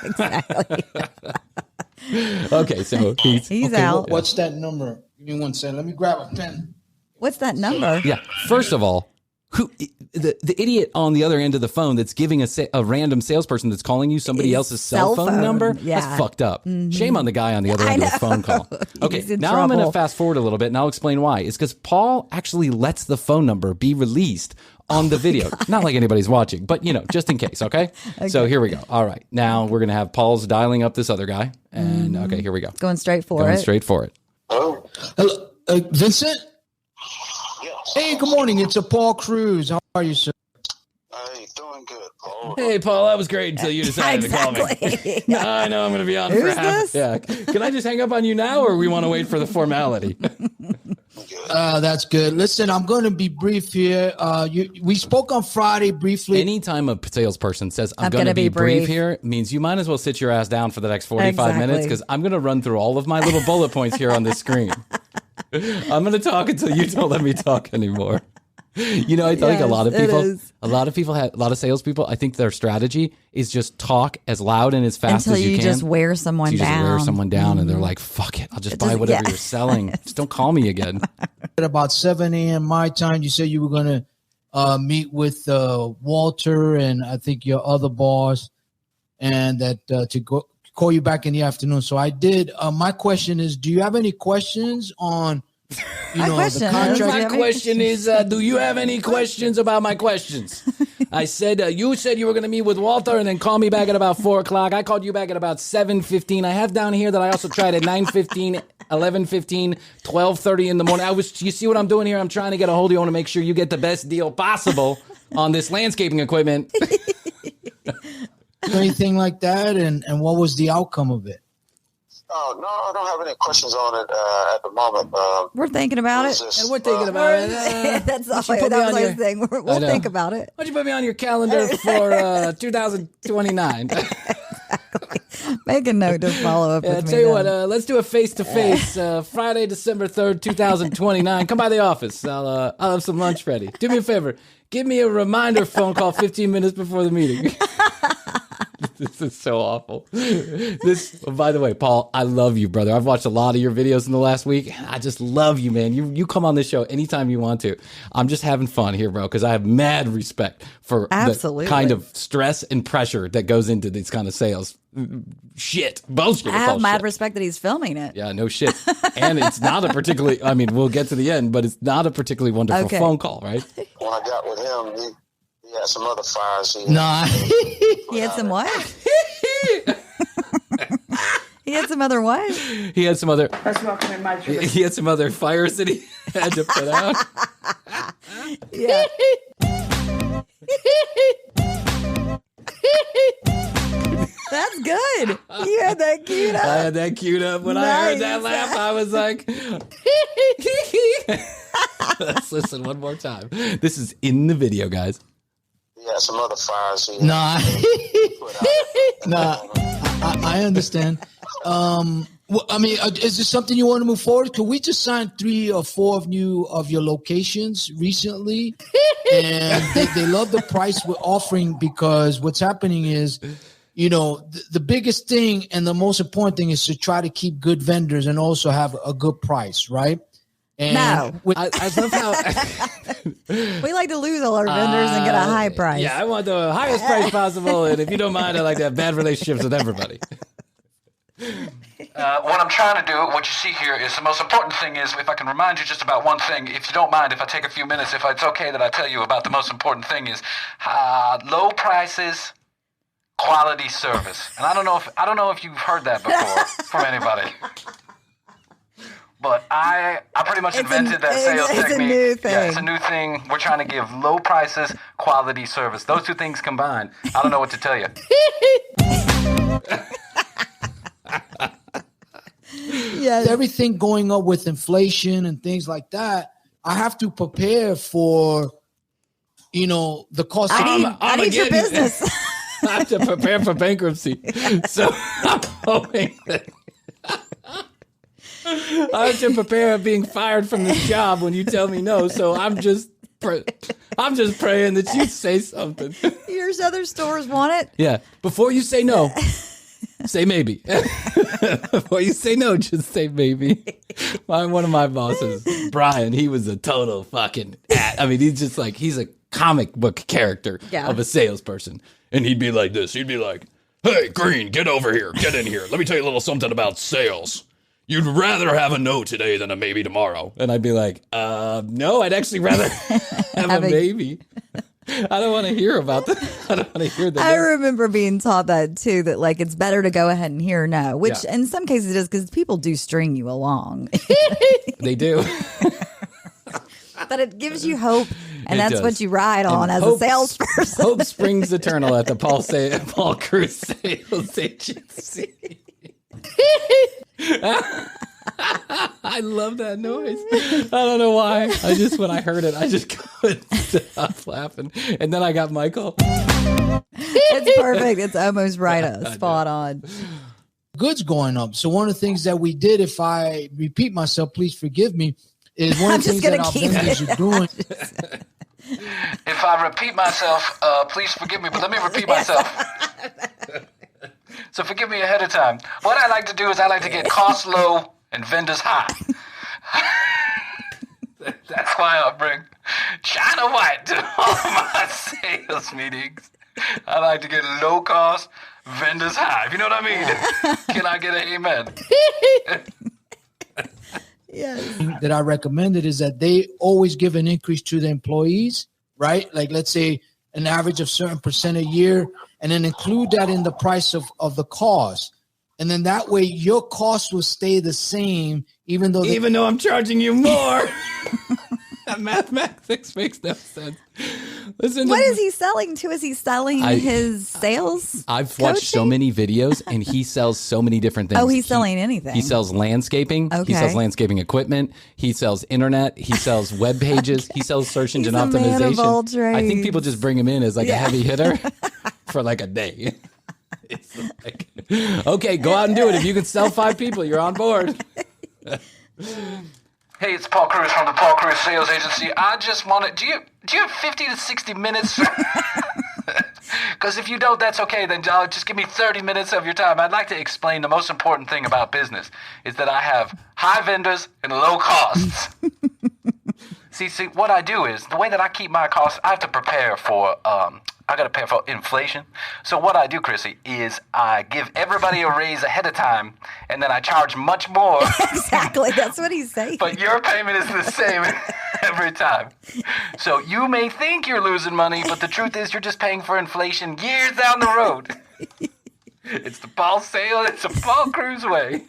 Speaker 4: Okay, so
Speaker 5: he's out.
Speaker 7: What's that number? Give me 1 second. Let me grab a pen.
Speaker 5: What's that number?
Speaker 4: Yeah. First of all, who the idiot on the other end of the phone that's giving a random salesperson that's calling you somebody else's cell phone number?
Speaker 5: Yeah.
Speaker 4: That's fucked up. Mm-hmm. Shame on the guy on the other end of the phone call. Okay, now I'm going to fast forward a little bit and I'll explain why. It's because Paul actually lets the phone number be released on the video. Not like anybody's watching, but just in case, okay? So here we go. All right. Now we're going to have Paul's dialing up this other guy. And okay, here we go.
Speaker 5: Going straight for it.
Speaker 8: Hello?
Speaker 7: Hello, Vincent?
Speaker 8: Yes.
Speaker 7: Hey, good morning. It's Paul Cruz. How are you, sir?
Speaker 8: Hey, doing good, Paul.
Speaker 4: Hey, Paul, that was great until you decided to call me. I know I'm going to be on for half. Yeah. Can I just hang up on you now, or we want to wait for the formality?
Speaker 7: That's good. Listen, I'm going to be brief here. We spoke on Friday briefly.
Speaker 4: Anytime a salesperson says, I'm going to be brief here, means you might as well sit your ass down for the next 45 minutes, because I'm going to run through all of my little bullet points here on this screen. I'm going to talk until you don't let me talk anymore. I think a lot of salespeople, I think their strategy is just talk as loud and as fast
Speaker 5: until
Speaker 4: as you can.
Speaker 5: Until you just wear someone down.
Speaker 4: And they're like, fuck it. I'll just buy whatever you're selling. Just don't call me again.
Speaker 7: At about 7 a.m. my time, you said you were going to meet with Walter and I think your other boss and that to call you back in the afternoon. So I did. My question is, do you have any questions on the contract?
Speaker 4: My question is, do you have any questions about my questions? I said, you said you were going to meet with Walter and then call me back at about 4 o'clock. I called you back at about 7:15. I have down here that I also tried at 9:15, 11:15, 12:30 in the morning. You see what I'm doing here? I'm trying to get a hold of you. I want to make sure you get the best deal possible on this landscaping equipment.
Speaker 7: Anything like that? And what was the outcome of it?
Speaker 8: Oh, no, I don't have any questions on it at the moment.
Speaker 5: We're thinking about it.
Speaker 4: We're thinking about it.
Speaker 5: That's all. That was my thing. We'll think about it.
Speaker 4: Why don't you put me on your calendar for 2029?
Speaker 5: Make a note to follow up with me.
Speaker 4: I'll tell you what, let's do a face-to-face Friday, December 3rd, 2029. Come by the office. I'll have some lunch ready. Do me a favor. Give me a reminder phone call 15 minutes before the meeting. This is so awful. By the way, Paul, I love you, brother. I've watched a lot of your videos in the last week. I just love you, man. You come on this show anytime you want to. I'm just having fun here, bro, because I have mad respect for the kind of stress and pressure that goes into these kind of sales. shit. Bullshit.
Speaker 5: I have mad respect that he's filming it.
Speaker 4: Yeah, no shit. And it's not a particularly, I mean, we'll get to the end, but it's not a particularly wonderful phone call, right?
Speaker 10: When I got with him, he had some other fires.
Speaker 5: He had some what? He had some other what?
Speaker 4: He had some other.
Speaker 11: Let's welcome in my dream.
Speaker 4: He had some other fires that he had to put out.
Speaker 5: Yeah. That's good. You had that queued up.
Speaker 4: I had that queued up. When I heard that laugh, I was like, let's listen one more time. This is in the video, guys.
Speaker 10: He had some other fires.
Speaker 7: I understand. Well, I mean, is this something you want to move forward? Could we just sign 3 or 4 of your locations recently? And they love the price we're offering, because what's happening is, you know, the biggest thing and the most important thing is to try to keep good vendors and also have a good price, right? And
Speaker 4: I love how
Speaker 5: we like to lose all our vendors and get a high price.
Speaker 4: Yeah, I want the highest price possible, and if you don't mind, I like to have bad relationships with everybody.
Speaker 6: What I'm trying to do, what you see here, is the most important thing is, if I can remind you just about one thing, if you don't mind, if I take a few minutes, if it's okay that I tell you about the most important thing is low prices, quality service. And I don't know if you've heard that before from anybody. But I pretty much invented that sales technique.
Speaker 5: It's a new thing.
Speaker 6: Yeah, it's a new thing. We're trying to give low prices, quality service. Those two things combined, I don't know what to tell you.
Speaker 7: Yes. Everything going up with inflation and things like that, I have to prepare for, you know, the cost.
Speaker 5: I need your business.
Speaker 4: I have to prepare for bankruptcy. So I'm hoping that I have to prepare of being fired from this job when you tell me no. So I'm just praying that you say something.
Speaker 5: Your other stores want it?
Speaker 4: Yeah. Before you say no, say maybe. Before you say no, just say maybe. One of my bosses, Bryan, he was a total fucking he's a comic book character of a salesperson. And he'd be like this. He'd be like, "Hey, Green, get over here. Get in here. Let me tell you a little something about sales. You'd rather have a no today than a maybe tomorrow." And I'd be like, no, I'd actually rather have a maybe. I don't want to hear about that. I don't want to hear that.
Speaker 5: I remember being taught that too, that like it's better to go ahead and hear no, which in some cases it is, because people do string you along.
Speaker 4: They do.
Speaker 5: But it gives you hope, and that's what you ride on as a salesperson.
Speaker 4: Hope springs eternal at the Paul Cruz Sales Agency. I love that noise. I don't know why. When I heard it, I just couldn't stop laughing. And then I got Michael.
Speaker 5: It's perfect. It's almost right. Spot on.
Speaker 7: Goods going up. So one of the things that we did, if I repeat myself, please forgive me, is one of the things that our vendors are doing.
Speaker 6: If I repeat myself, please forgive me, but let me repeat myself. So forgive me ahead of time. What I like to do is I like to get costs low and vendors high. That's why I bring China White to all my sales meetings. I like to get low cost, vendors high. If you know what I mean? Can I get an amen?
Speaker 5: Yes.
Speaker 7: That I recommended is that they always give an increase to the employees, right? Like, let's say an average of certain percent a year, and then include that in the price of the cost. And then that way your cost will stay the same, even though
Speaker 4: I'm charging you more. That mathematics makes no sense. Listen,
Speaker 5: what is he selling to? Is he selling his sales?
Speaker 4: I've watched so many videos, and he sells so many different things.
Speaker 5: Oh, he's selling anything.
Speaker 4: He sells landscaping.
Speaker 5: Okay.
Speaker 4: He sells landscaping equipment. He sells internet. He sells web pages. He sells search engine optimization.
Speaker 5: Man of all trades.
Speaker 4: I think people just bring him in as like a heavy hitter for like a day. It's like, okay, go out and do it. If you can sell 5 people, you're on board.
Speaker 6: Hey, it's Paul Cruz from the Paul Cruz Sales Agency. I just wanted, do you have 50 to 60 minutes? Because if you don't, that's okay. Then just give me 30 minutes of your time. I'd like to explain the most important thing about business is that I have high vendors and low costs. See, what I do is, the way that I keep my costs, I have to prepare for I got to pay for inflation. So what I do, Krissy, is I give everybody a raise ahead of time, and then I charge much more.
Speaker 5: Exactly. That's what he's saying.
Speaker 6: But your payment is the same every time. So you may think you're losing money, but the truth is you're just paying for inflation years down the road. It's the Paul Sale. It's the Paul Cruz way.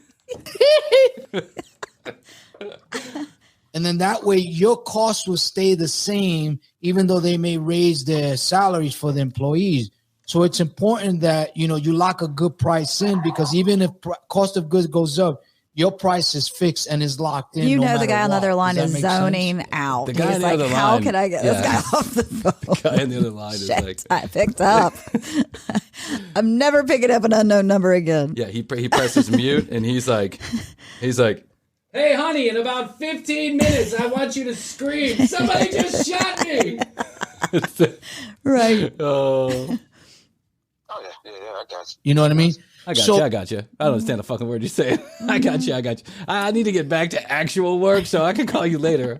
Speaker 7: And then that way your costs will stay the same, even though they may raise their salaries for the employees. So it's important that, you lock a good price in, because even if cost of goods goes up, your price is fixed and is locked in.
Speaker 5: The guy on the other line is zoning out.
Speaker 4: The guy on the other line.
Speaker 5: How can I get this guy off the phone?
Speaker 4: The guy on the other line is like,
Speaker 5: I picked up. I'm never picking up an unknown number again.
Speaker 4: Yeah, he presses mute and he's like, hey, honey, in about 15 minutes, I want you to scream. Somebody just shot me.
Speaker 5: Right.
Speaker 10: Oh, yeah, I got you.
Speaker 7: You know what I mean?
Speaker 4: I got you. I don't understand a fucking word you're saying. I got you. I need to get back to actual work, so I can call you later.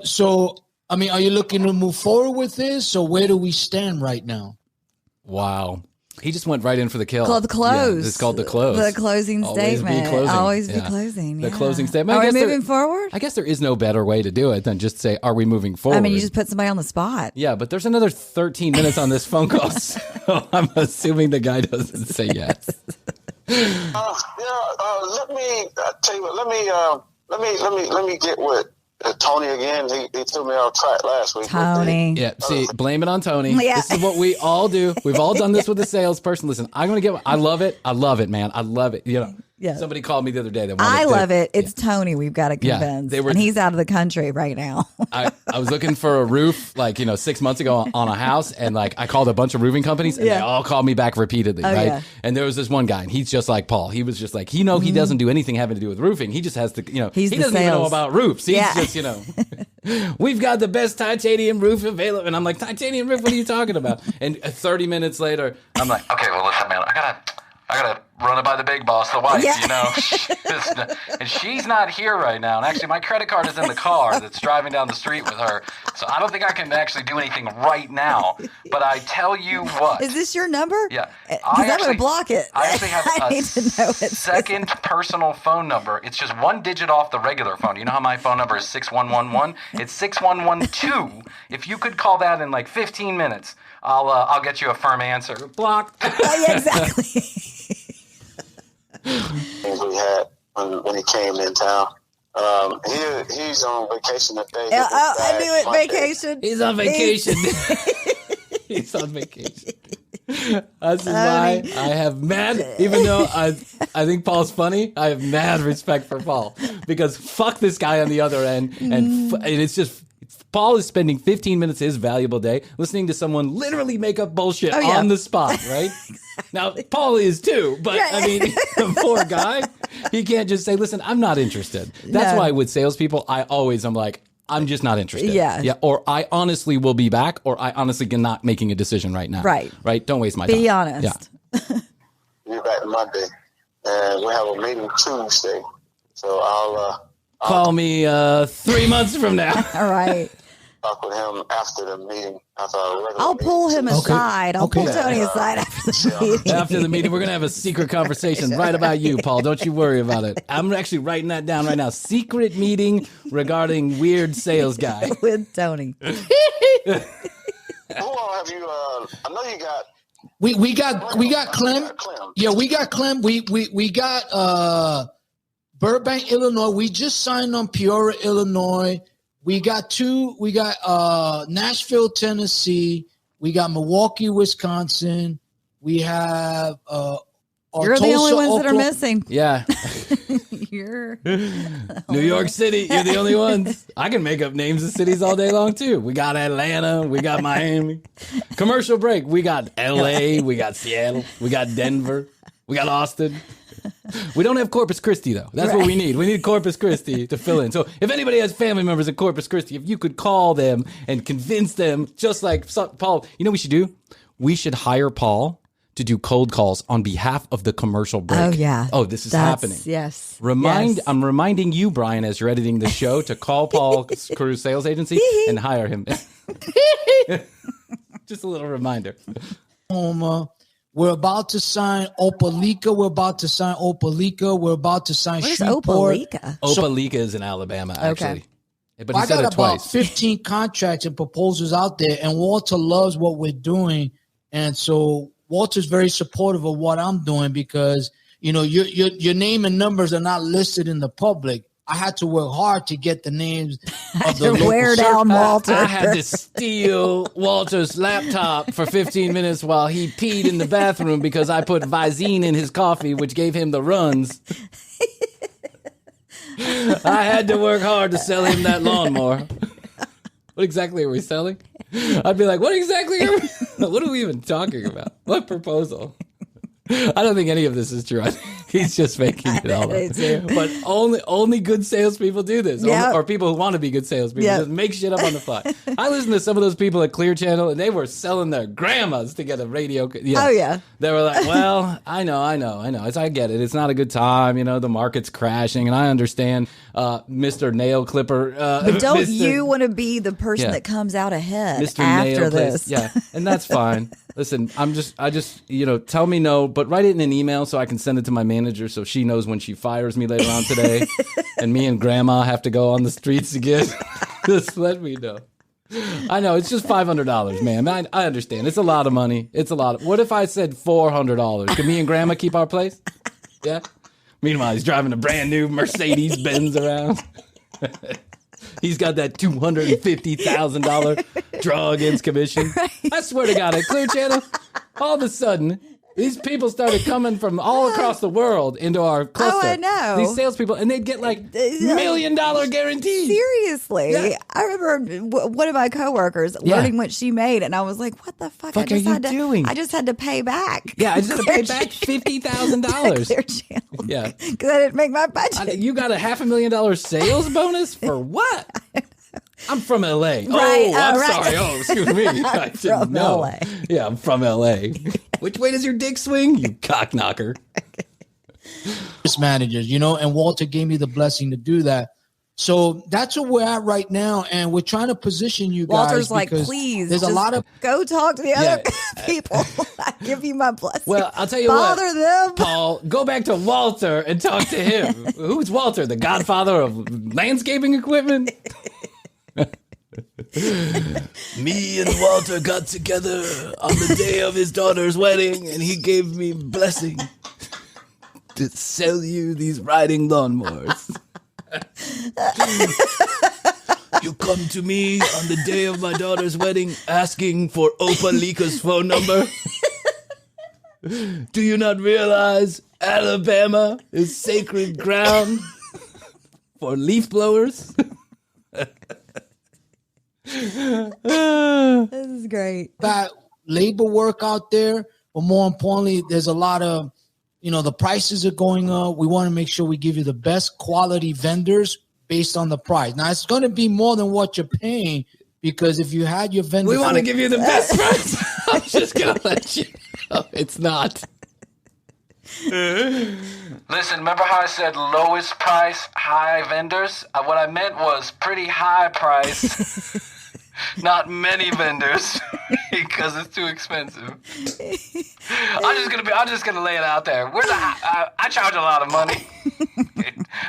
Speaker 7: So, I mean, are you looking to move forward with this? So where do we stand right now?
Speaker 4: Wow. He just went right in for the kill.
Speaker 5: Called the close.
Speaker 4: Yeah, it's called the close.
Speaker 5: The closing statement. Always be closing.
Speaker 4: The closing statement.
Speaker 5: Are we moving forward?
Speaker 4: I guess there is no better way to do it than just say, are we moving forward?
Speaker 5: I mean, you just put somebody on the spot.
Speaker 4: Yeah, but there's another 13 minutes on this phone call, so I'm assuming the guy doesn't say yes.
Speaker 10: Let me tell you what. Let me get with Tony again. He threw me off track last week.
Speaker 5: Tony.
Speaker 4: Yeah, see, blame it on Tony.
Speaker 5: Yeah.
Speaker 4: This is what we all do. We've all done this with a salesperson. Listen, I'm going to get, I love it, man. I love it. Somebody called me the other day.
Speaker 5: I love it. It's Tony we've got to convince. And he's out of the country right now.
Speaker 4: I was looking for a roof 6 months ago on a house, and I called a bunch of roofing companies, and they all called me back repeatedly, right? Yeah. And there was this one guy, and he's just like Paul. He was just like, he doesn't do anything having to do with roofing. He just has to, he doesn't even know about roofs. He's just, we've got the best titanium roof available. And I'm like, titanium roof? What are you talking about? And 30 minutes later, I'm like,
Speaker 6: Okay, well, listen, man, I gotta run it by the big boss, the wife, and she's not here right now. And actually, my credit card is in the car that's driving down the street with her, so I don't think I can actually do anything right now. But I tell you what,
Speaker 5: is this your number?
Speaker 6: Yeah,
Speaker 5: I'm gonna block it.
Speaker 6: I actually have a second personal phone number. It's just one digit off the regular phone. You know how my phone number is 6111? It's 6112. If you could call that in 15 minutes, I'll get you a firm answer. Blocked.
Speaker 5: Yeah, exactly.
Speaker 10: Things we had when he came in town. He's on vacation today.
Speaker 5: I knew it. Vacation.
Speaker 4: He's on vacation. He's on vacation. This is why I have mad, even though I think Paul's funny, I have mad respect for Paul, because fuck this guy on the other end, and it's just, Paul is spending 15 minutes of his valuable day listening to someone literally make up bullshit on the spot, right? Now, Paul is too, but I mean, the poor guy, he can't just say, listen, I'm not interested. That's why with salespeople, I'm like, I'm just not interested. Yeah. Or I honestly will be back, or I honestly cannot making a decision right now. Right. Don't waste my time.
Speaker 5: Be honest.
Speaker 10: Yeah. We're back Monday, and we have a meeting Tuesday. So I'll
Speaker 4: call me 3 months from now.
Speaker 5: All right.
Speaker 10: Talk with him after the meeting.
Speaker 5: I'll pull him aside. I'll pull Tony aside after the meeting.
Speaker 4: After the meeting, we're going to have a secret conversation right about you, Paul. Don't you worry about it. I'm actually writing that down right now. Secret meeting regarding weird sales guy.
Speaker 5: With Tony.
Speaker 10: Who all have you, I know you got...
Speaker 7: We got Clem. Yeah, we got Clem. We got Burbank, Illinois. We just signed on Peoria, Illinois. We got Nashville, Tennessee. We got Milwaukee, Wisconsin. We have
Speaker 5: you're
Speaker 7: Tulsa,
Speaker 5: the only ones
Speaker 7: Oklahoma.
Speaker 5: that are missing.
Speaker 4: Yeah.
Speaker 5: You're
Speaker 4: New York City. You're the only ones. I can make up names of cities all day long too. We got Atlanta. We got Miami. Commercial break. We got LA. We got Seattle. We got Denver. We got Austin. We don't have Corpus Christi, though. That's what we need. We need Corpus Christi to fill in. So if anybody has family members in Corpus Christi, if you could call them and convince them, just like Paul, you know what we should do? We should hire Paul to do cold calls on behalf of the commercial break.
Speaker 5: Oh, yeah.
Speaker 4: Oh, this is happening.
Speaker 5: Yes.
Speaker 4: I'm reminding you, Bryan, as you're editing the show, to call Paul Cruz Sales Agency and hire him. Just a little reminder.
Speaker 7: We're about to sign Opelika. We're about to sign
Speaker 5: Shreveport. Opelika?
Speaker 4: Opelika is in Alabama, actually. Okay. But
Speaker 7: I got about 15 contracts and proposals out there, and Walter loves what we're doing. And so Walter's very supportive of what I'm doing because, you know, your name and numbers are not listed in the public. I had to work hard to get the names of the local
Speaker 5: wear down Walter.
Speaker 4: I had to steal Walter's laptop for 15 minutes while he peed in the bathroom because I put Visine in his coffee, which gave him the runs. I had to work hard to sell him that lawnmower. What exactly are we selling? I'd be like, what are we even talking about? What proposal? I don't think any of this is true. He's just making it all up. But only good salespeople do this.
Speaker 5: Yep.
Speaker 4: Or people who want to be good salespeople just make shit up on the fly. I listened to some of those people at Clear Channel, and they were selling their grandmas to get a radio. Yeah.
Speaker 5: Oh, yeah.
Speaker 4: They were like, well, I know. I get it. It's not a good time. You know, the market's crashing, and I understand Mr. Nail Clipper.
Speaker 5: But don't you want to be the person that comes out ahead after this?
Speaker 4: Yeah, and that's fine. Listen, I just, tell me no, but write it in an email so I can send it to my manager so she knows when she fires me later on today and me and grandma have to go on the streets again. Just let me know. I know, it's just $500, man. I understand. It's a lot of money. What if I said $400? Can me and grandma keep our place? Yeah? Meanwhile, he's driving a brand new Mercedes-Benz around. He's got that $250,000 draw against commission. Right. I swear to God, at Clear Channel, all of a sudden, these people started coming from all across the world into our cluster.
Speaker 5: Oh, I know.
Speaker 4: These salespeople, and they'd get like $1 million guarantees.
Speaker 5: Seriously.
Speaker 4: Yeah.
Speaker 5: I remember one of my coworkers learning what she made, and I was like, what the fuck?
Speaker 4: Are you doing?
Speaker 5: I just had to pay back.
Speaker 4: Yeah, I just had to pay back $50,000.
Speaker 5: Clear Channel.
Speaker 4: Yeah.
Speaker 5: Because I didn't make my budget.
Speaker 4: You got a $500,000 sales bonus? For what? I'm from LA.
Speaker 5: Right,
Speaker 4: I'm
Speaker 5: right.
Speaker 4: sorry. Oh, excuse me. I didn't know.
Speaker 5: LA.
Speaker 4: Yeah, I'm from LA. Which way does your dick swing, you cock knocker?
Speaker 7: Managers, and Walter gave me the blessing to do that. So that's where we're at right now, and we're trying to position you guys.
Speaker 5: Walter's like, please,
Speaker 7: there's a lot of
Speaker 5: go talk to the other people. I give you my blessing.
Speaker 4: Well, I'll tell you
Speaker 5: Bother them.
Speaker 4: Paul, go back to Walter and talk to him. Who's Walter? The godfather of landscaping equipment? Me and Walter got together on the day of his daughter's wedding, and he gave me blessing to sell you these riding lawnmowers. You come to me on the day of my daughter's wedding asking for Opelika's phone number? Do you not realize Alabama is sacred ground for leaf blowers?
Speaker 5: This is great.
Speaker 7: Got labor work out there, but more importantly, there's a lot of, the prices are going up. We want to make sure we give you the best quality vendors based on the price. Now, it's going to be more than what you're paying because if you had your vendor...
Speaker 4: We want to give you the best price. I'm just going to let you know it's not.
Speaker 6: Listen, remember how I said lowest price, high vendors? What I meant was pretty high price, not many vendors, because it's too expensive. I'm just gonna lay it out there. I charge a lot of money.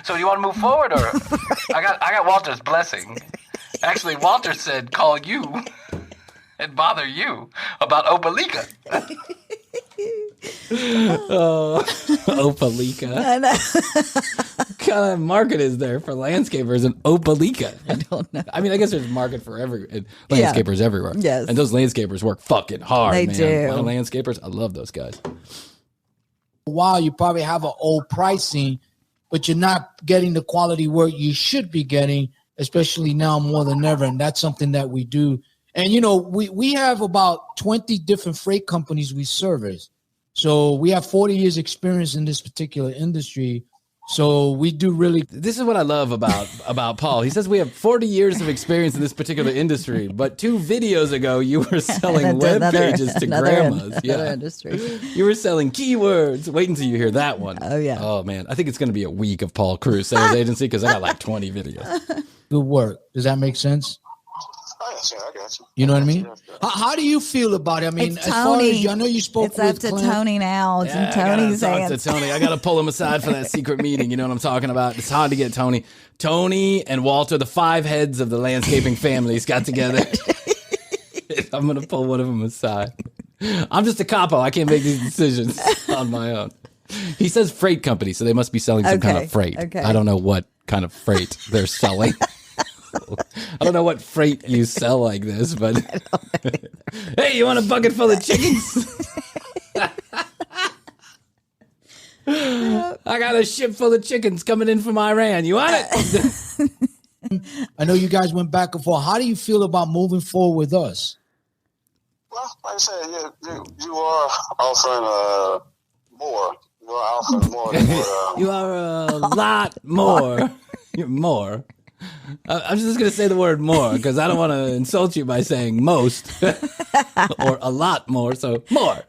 Speaker 6: So do you want to move forward, or I got Walter's blessing. Actually, Walter said call you and bother you about Opelika.
Speaker 4: Oh, Opelika.
Speaker 5: I know.
Speaker 4: What kind of market is there for landscapers in Opelika?
Speaker 5: I don't know.
Speaker 4: I mean, I guess there's a market for landscapers everywhere.
Speaker 5: Yes.
Speaker 4: And those landscapers work fucking hard,
Speaker 5: They
Speaker 4: man.
Speaker 5: do.
Speaker 4: Landscapers, I love those guys.
Speaker 7: While you probably have an old pricing, but you're not getting the quality work you should be getting, especially now more than ever. And that's something that we do. And, we have about 20 different freight companies we service. So we have 40 years experience in this particular industry. So we do really.
Speaker 4: This is what I love about Paul. He says we have 40 years of experience in this particular industry, but 2 videos ago you were selling web pages to grandmas.
Speaker 5: Another industry.
Speaker 4: You were selling keywords. Wait until you hear that one.
Speaker 5: Oh yeah.
Speaker 4: Oh man, I think it's going to be a week of Paul Cruz Sales Agency because I got like 20 videos.
Speaker 7: Good work. Does that make sense?
Speaker 10: I got you.
Speaker 7: You know what I mean? How do you feel about it? I mean,
Speaker 5: It's
Speaker 7: as far
Speaker 5: Tony.
Speaker 7: as I know, you spoke
Speaker 5: It's
Speaker 7: with
Speaker 5: up to
Speaker 7: Clint.
Speaker 5: Tony now. It's in
Speaker 4: I gotta
Speaker 5: Tony's
Speaker 4: talk
Speaker 5: hands.
Speaker 4: to Tony. I got to pull him aside for that secret meeting. You know what I'm talking about? It's hard to get Tony. Tony and Walter, the 5 heads of the landscaping families, got together. I'm going to pull one of them aside. I'm just a capo. I can't make these decisions on my own. He says freight company, so they must be selling some kind of freight.
Speaker 5: Okay.
Speaker 4: I don't know what kind of freight they're selling. I don't know what freight you sell like this, but hey, you want a bucket full of chickens? I got a ship full of chickens coming in from Iran. You want it?
Speaker 7: I know you guys went back and forth. How do you feel about moving forward with us?
Speaker 10: Well, like I said, you are offering more. You are offering more than what.
Speaker 4: You are a lot more. You're more. I'm just going to say the word more because I don't want to insult you by saying most or a lot more. So more.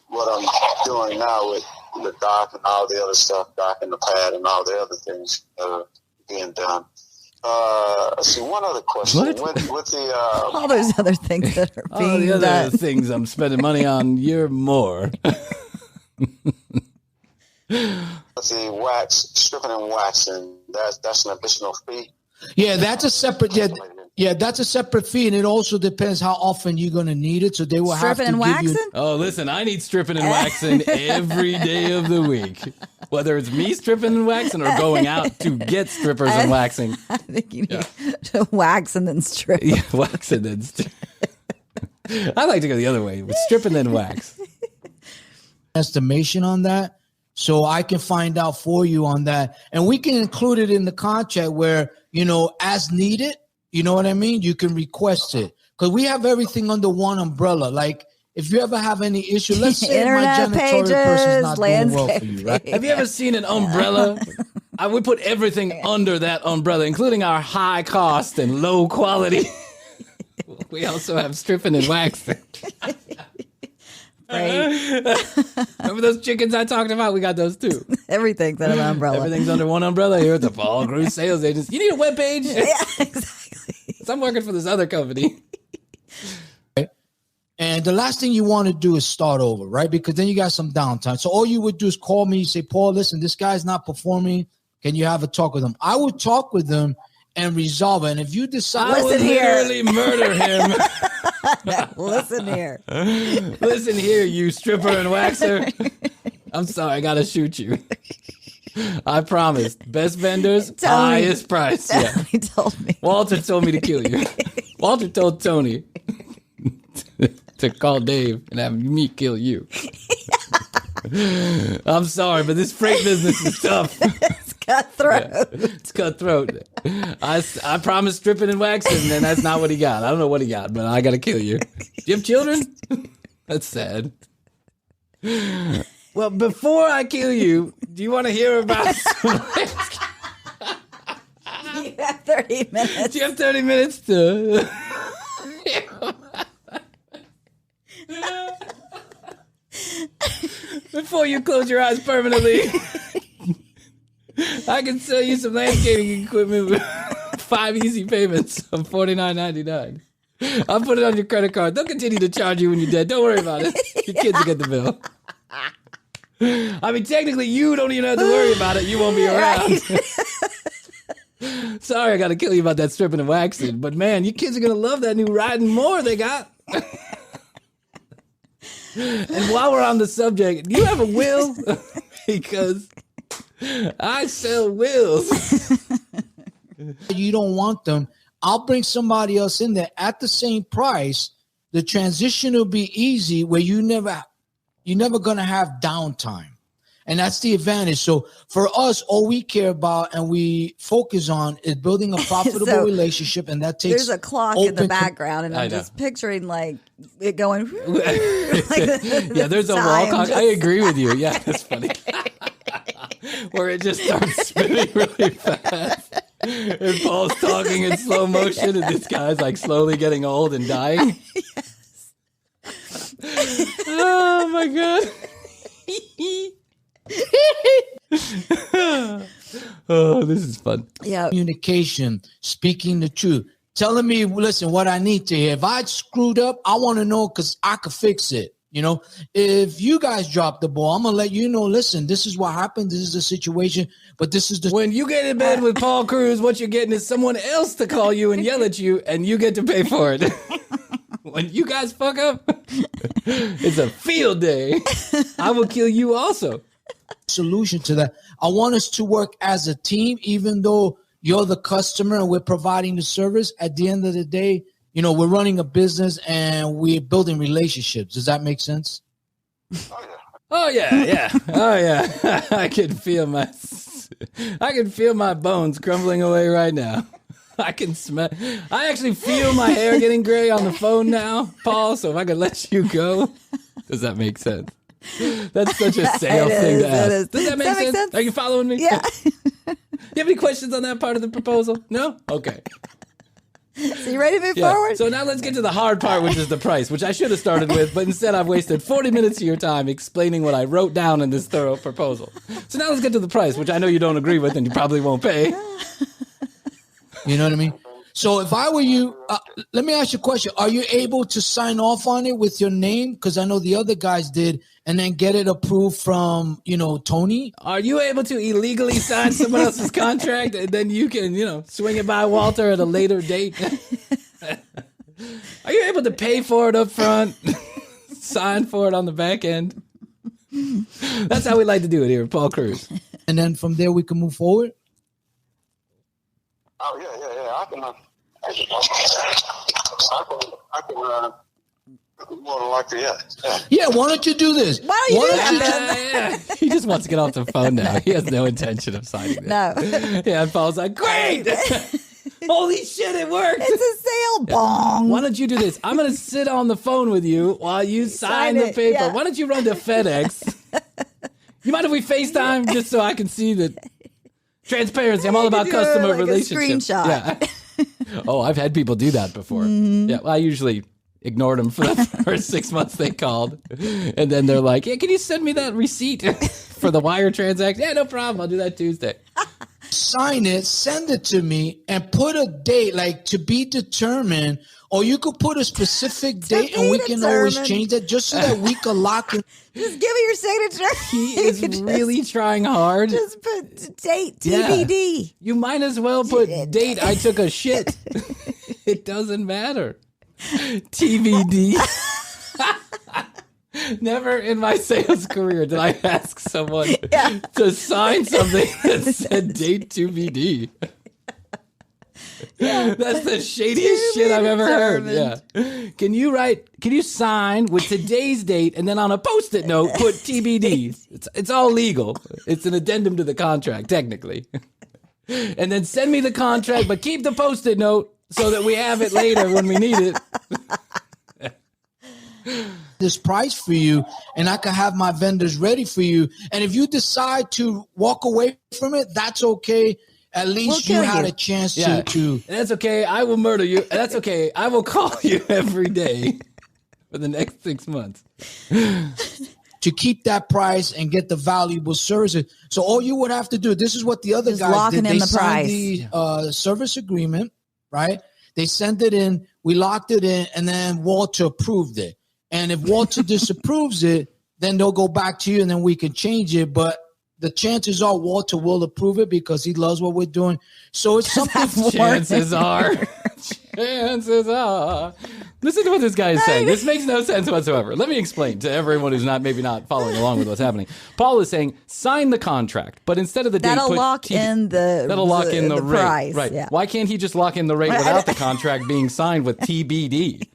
Speaker 10: What I'm doing now with the dock and all the other stuff, dock and the pad and all the other things being done. Let's see, one other question.
Speaker 4: What?
Speaker 10: With the
Speaker 5: All those other things that are
Speaker 4: all
Speaker 5: being
Speaker 4: the other
Speaker 5: done.
Speaker 4: things I'm spending money on, you're more.
Speaker 10: with the wax, stripping and waxing, that's an additional fee.
Speaker 7: Yeah, that's a separate. Yeah, that's a separate fee, and it also depends how often you're going to need it. So they will have to
Speaker 5: Stripping and
Speaker 7: give
Speaker 5: waxing?
Speaker 7: you.
Speaker 4: Oh, listen, I need stripping and waxing every day of the week. Whether it's me stripping and waxing or going out to get strippers and waxing.
Speaker 5: I think you need to wax and then strip.
Speaker 4: Yeah, wax and then strip. I like to go the other way, with strip and then wax.
Speaker 7: Estimation on that, so I can find out for you on that, and we can include it in the contract where, you know, as needed. You know what I mean? You can request it because we have everything under one umbrella. Like if you ever have any issue, let's say my
Speaker 5: Internet
Speaker 7: janitorial person's not doing well for you,
Speaker 5: landscaping.
Speaker 7: right?
Speaker 4: Have you ever seen an umbrella? I would put everything under that umbrella, including our high cost and low quality. We also have stripping and waxing.
Speaker 5: Right.
Speaker 4: Remember those chickens I talked about? We got those too.
Speaker 5: Everything's under an umbrella.
Speaker 4: Everything's under one umbrella here at the Paul Cruz Sales Agency. You need a webpage?
Speaker 5: Yeah, exactly.
Speaker 4: So I'm working for this other company.
Speaker 7: And the last thing you want to do is start over, right? Because then you got some downtime. So all you would do is call me, say, Paul, listen, this guy's not performing. Can you have a talk with him? I would talk with them and resolve it. And if you decide
Speaker 4: I would literally murder him.
Speaker 5: Listen here.
Speaker 4: Listen here, you stripper and waxer. I'm sorry, I gotta shoot you. I promised. Best vendors, highest price. Yeah.
Speaker 5: He told me.
Speaker 4: Walter told me to kill you. Walter told Tony to call Dave and have me kill you. I'm sorry, but this freight business is tough.
Speaker 5: It's cutthroat.
Speaker 4: Yeah, it's cutthroat. I promised stripping and waxing, and that's not what he got. I don't know what he got, but I gotta kill you. Do you have children? That's sad. Well, before I kill you, do you want to hear about some...
Speaker 5: You have 30 minutes.
Speaker 4: Do you have 30 minutes to... Before you close your eyes permanently, I can sell you some landscaping equipment with 5 easy payments of $49.99. I'll put it on your credit card. They'll continue to charge you when you're dead. Don't worry about it. Your kids will get the bill. I mean, technically, you don't even have to worry about it. You won't be around. Sorry, I got to kill you about that stripping and waxing. But, man, your kids are going to love that new Riding More they got. And while we're on the subject, do you have a will? Because I sell wills.
Speaker 7: You don't want them. I'll bring somebody else in there at the same price. The transition will be easy where you're never going to have downtime. And that's the advantage. So for us, all we care about and we focus on is building a profitable relationship. And that takes
Speaker 5: There's a clock in the background, and I'm just picturing like it going.
Speaker 4: Yeah, there's a wall clock. I agree with you. Yeah, that's funny. Where it just starts spinning really fast. And Paul's talking in slow motion, and this guy's like slowly getting old and dying. Yes. Oh my God. Oh, this is fun.
Speaker 5: Yeah.
Speaker 7: Communication, speaking the truth, telling me, listen, what I need to hear. If I screwed up, I want to know because I could fix it. You know, if you guys drop the ball, I'm going to let you know, listen, this is what happened. This is the situation, but this is the...
Speaker 4: When you get in bed with Paul Cruz, what you're getting is someone else to call you and yell at you, and you get to pay for it. When you guys fuck up, it's a field day. I will kill you also.
Speaker 7: Solution to that. I want us to work as a team, even though you're the customer and we're providing the service. At the end of the day, you know, we're running a business and we're building relationships. Does that make sense?
Speaker 4: Oh yeah. Oh yeah. I can feel my bones crumbling away right now. I can smell. I actually feel my hair getting gray on the phone now, Paul. So if I could let you go, does that make sense? That's such a sales thing to ask. Does that make sense? Are you following me?
Speaker 5: Yeah.
Speaker 4: You have any questions on that part of the proposal? No? Okay.
Speaker 5: So you ready to move forward?
Speaker 4: So now let's get to the hard part, which is the price, which I should have started with, but instead I've wasted 40 minutes of your time explaining what I wrote down in this thorough proposal. So now let's get to the price, which I know you don't agree with and you probably won't pay.
Speaker 7: You know what I mean? So if I were you, let me ask you a question. Are you able to sign off on it with your name? Because I know the other guys did, and then get it approved from, you know, Tony?
Speaker 4: Are you able to illegally sign someone else's contract and then you can, you know, swing it by Walter at a later date? Are you able to pay for it up front, sign for it on the back end? That's how we like to do it here at Paul Cruz.
Speaker 7: And then from there we can move forward?
Speaker 10: Oh, yeah. I can more than likely, yeah.
Speaker 7: Yeah, why don't you do this?
Speaker 5: Why don't you do that?
Speaker 4: Yeah. He just wants to get off the phone now. He has no intention of signing it.
Speaker 5: No.
Speaker 4: Yeah, and Paul's like, great. Holy shit, it worked.
Speaker 5: It's a sale. Bong.
Speaker 4: Why don't you do this? I'm going to sit on the phone with you while you sign the paper.
Speaker 5: Yeah.
Speaker 4: Why don't you run to FedEx? You mind if we FaceTime just so I can see that transparency? I'm all about customer relationships.
Speaker 5: A screenshot.
Speaker 4: Yeah. Oh, I've had people do that before.
Speaker 5: Mm-hmm.
Speaker 4: Yeah, well, I usually ignored them for the first 6 months they called. And then they're like, yeah, can you send me that receipt for the wire transaction? Yeah, no problem. I'll do that Tuesday.
Speaker 7: Sign it, send it to me, and put a date, like to be determined, or you could put a specific date and we can always change that just so that we can lock it.
Speaker 5: Just give me your signature.
Speaker 4: He is really trying hard.
Speaker 5: Just put date, TBD.
Speaker 4: Yeah. You might as well put date, I took a shit. It doesn't matter. TBD. Never in my sales career did I ask someone to sign something that said date TBD. Yeah. That's the shadiest shit I've ever heard. Yeah. Can you sign with today's date and then on a Post-it note put TBD? It's all legal. It's an addendum to the contract, technically. And then send me the contract, but keep the Post-it note so that we have it later when we need it.
Speaker 7: This price for you, and I can have my vendors ready for you. And if you decide to walk away from it, that's okay. At least you had a chance to.
Speaker 4: That's okay. I will murder you. That's okay. I will call you every day for the next 6 months.
Speaker 7: To keep that price and get the valuable services. So all you would have to do, this is what the other guys did. They signed the service agreement, right? They sent it in, we locked it in, and then Walter approved it. And if Walter disapproves it, then they'll go back to you and then we can change it. But the chances are Walter will approve it because he loves what we're doing. So it's something.
Speaker 4: Chances are. Listen to what this guy is saying. This makes no sense whatsoever. Let me explain to everyone who's maybe not following along with what's happening. Paul is saying, sign the contract, but instead of the date,
Speaker 5: that'll lock in the
Speaker 4: rate.
Speaker 5: Price.
Speaker 4: Right.
Speaker 5: Yeah.
Speaker 4: Why can't he just lock in the rate without the contract being signed with TBD?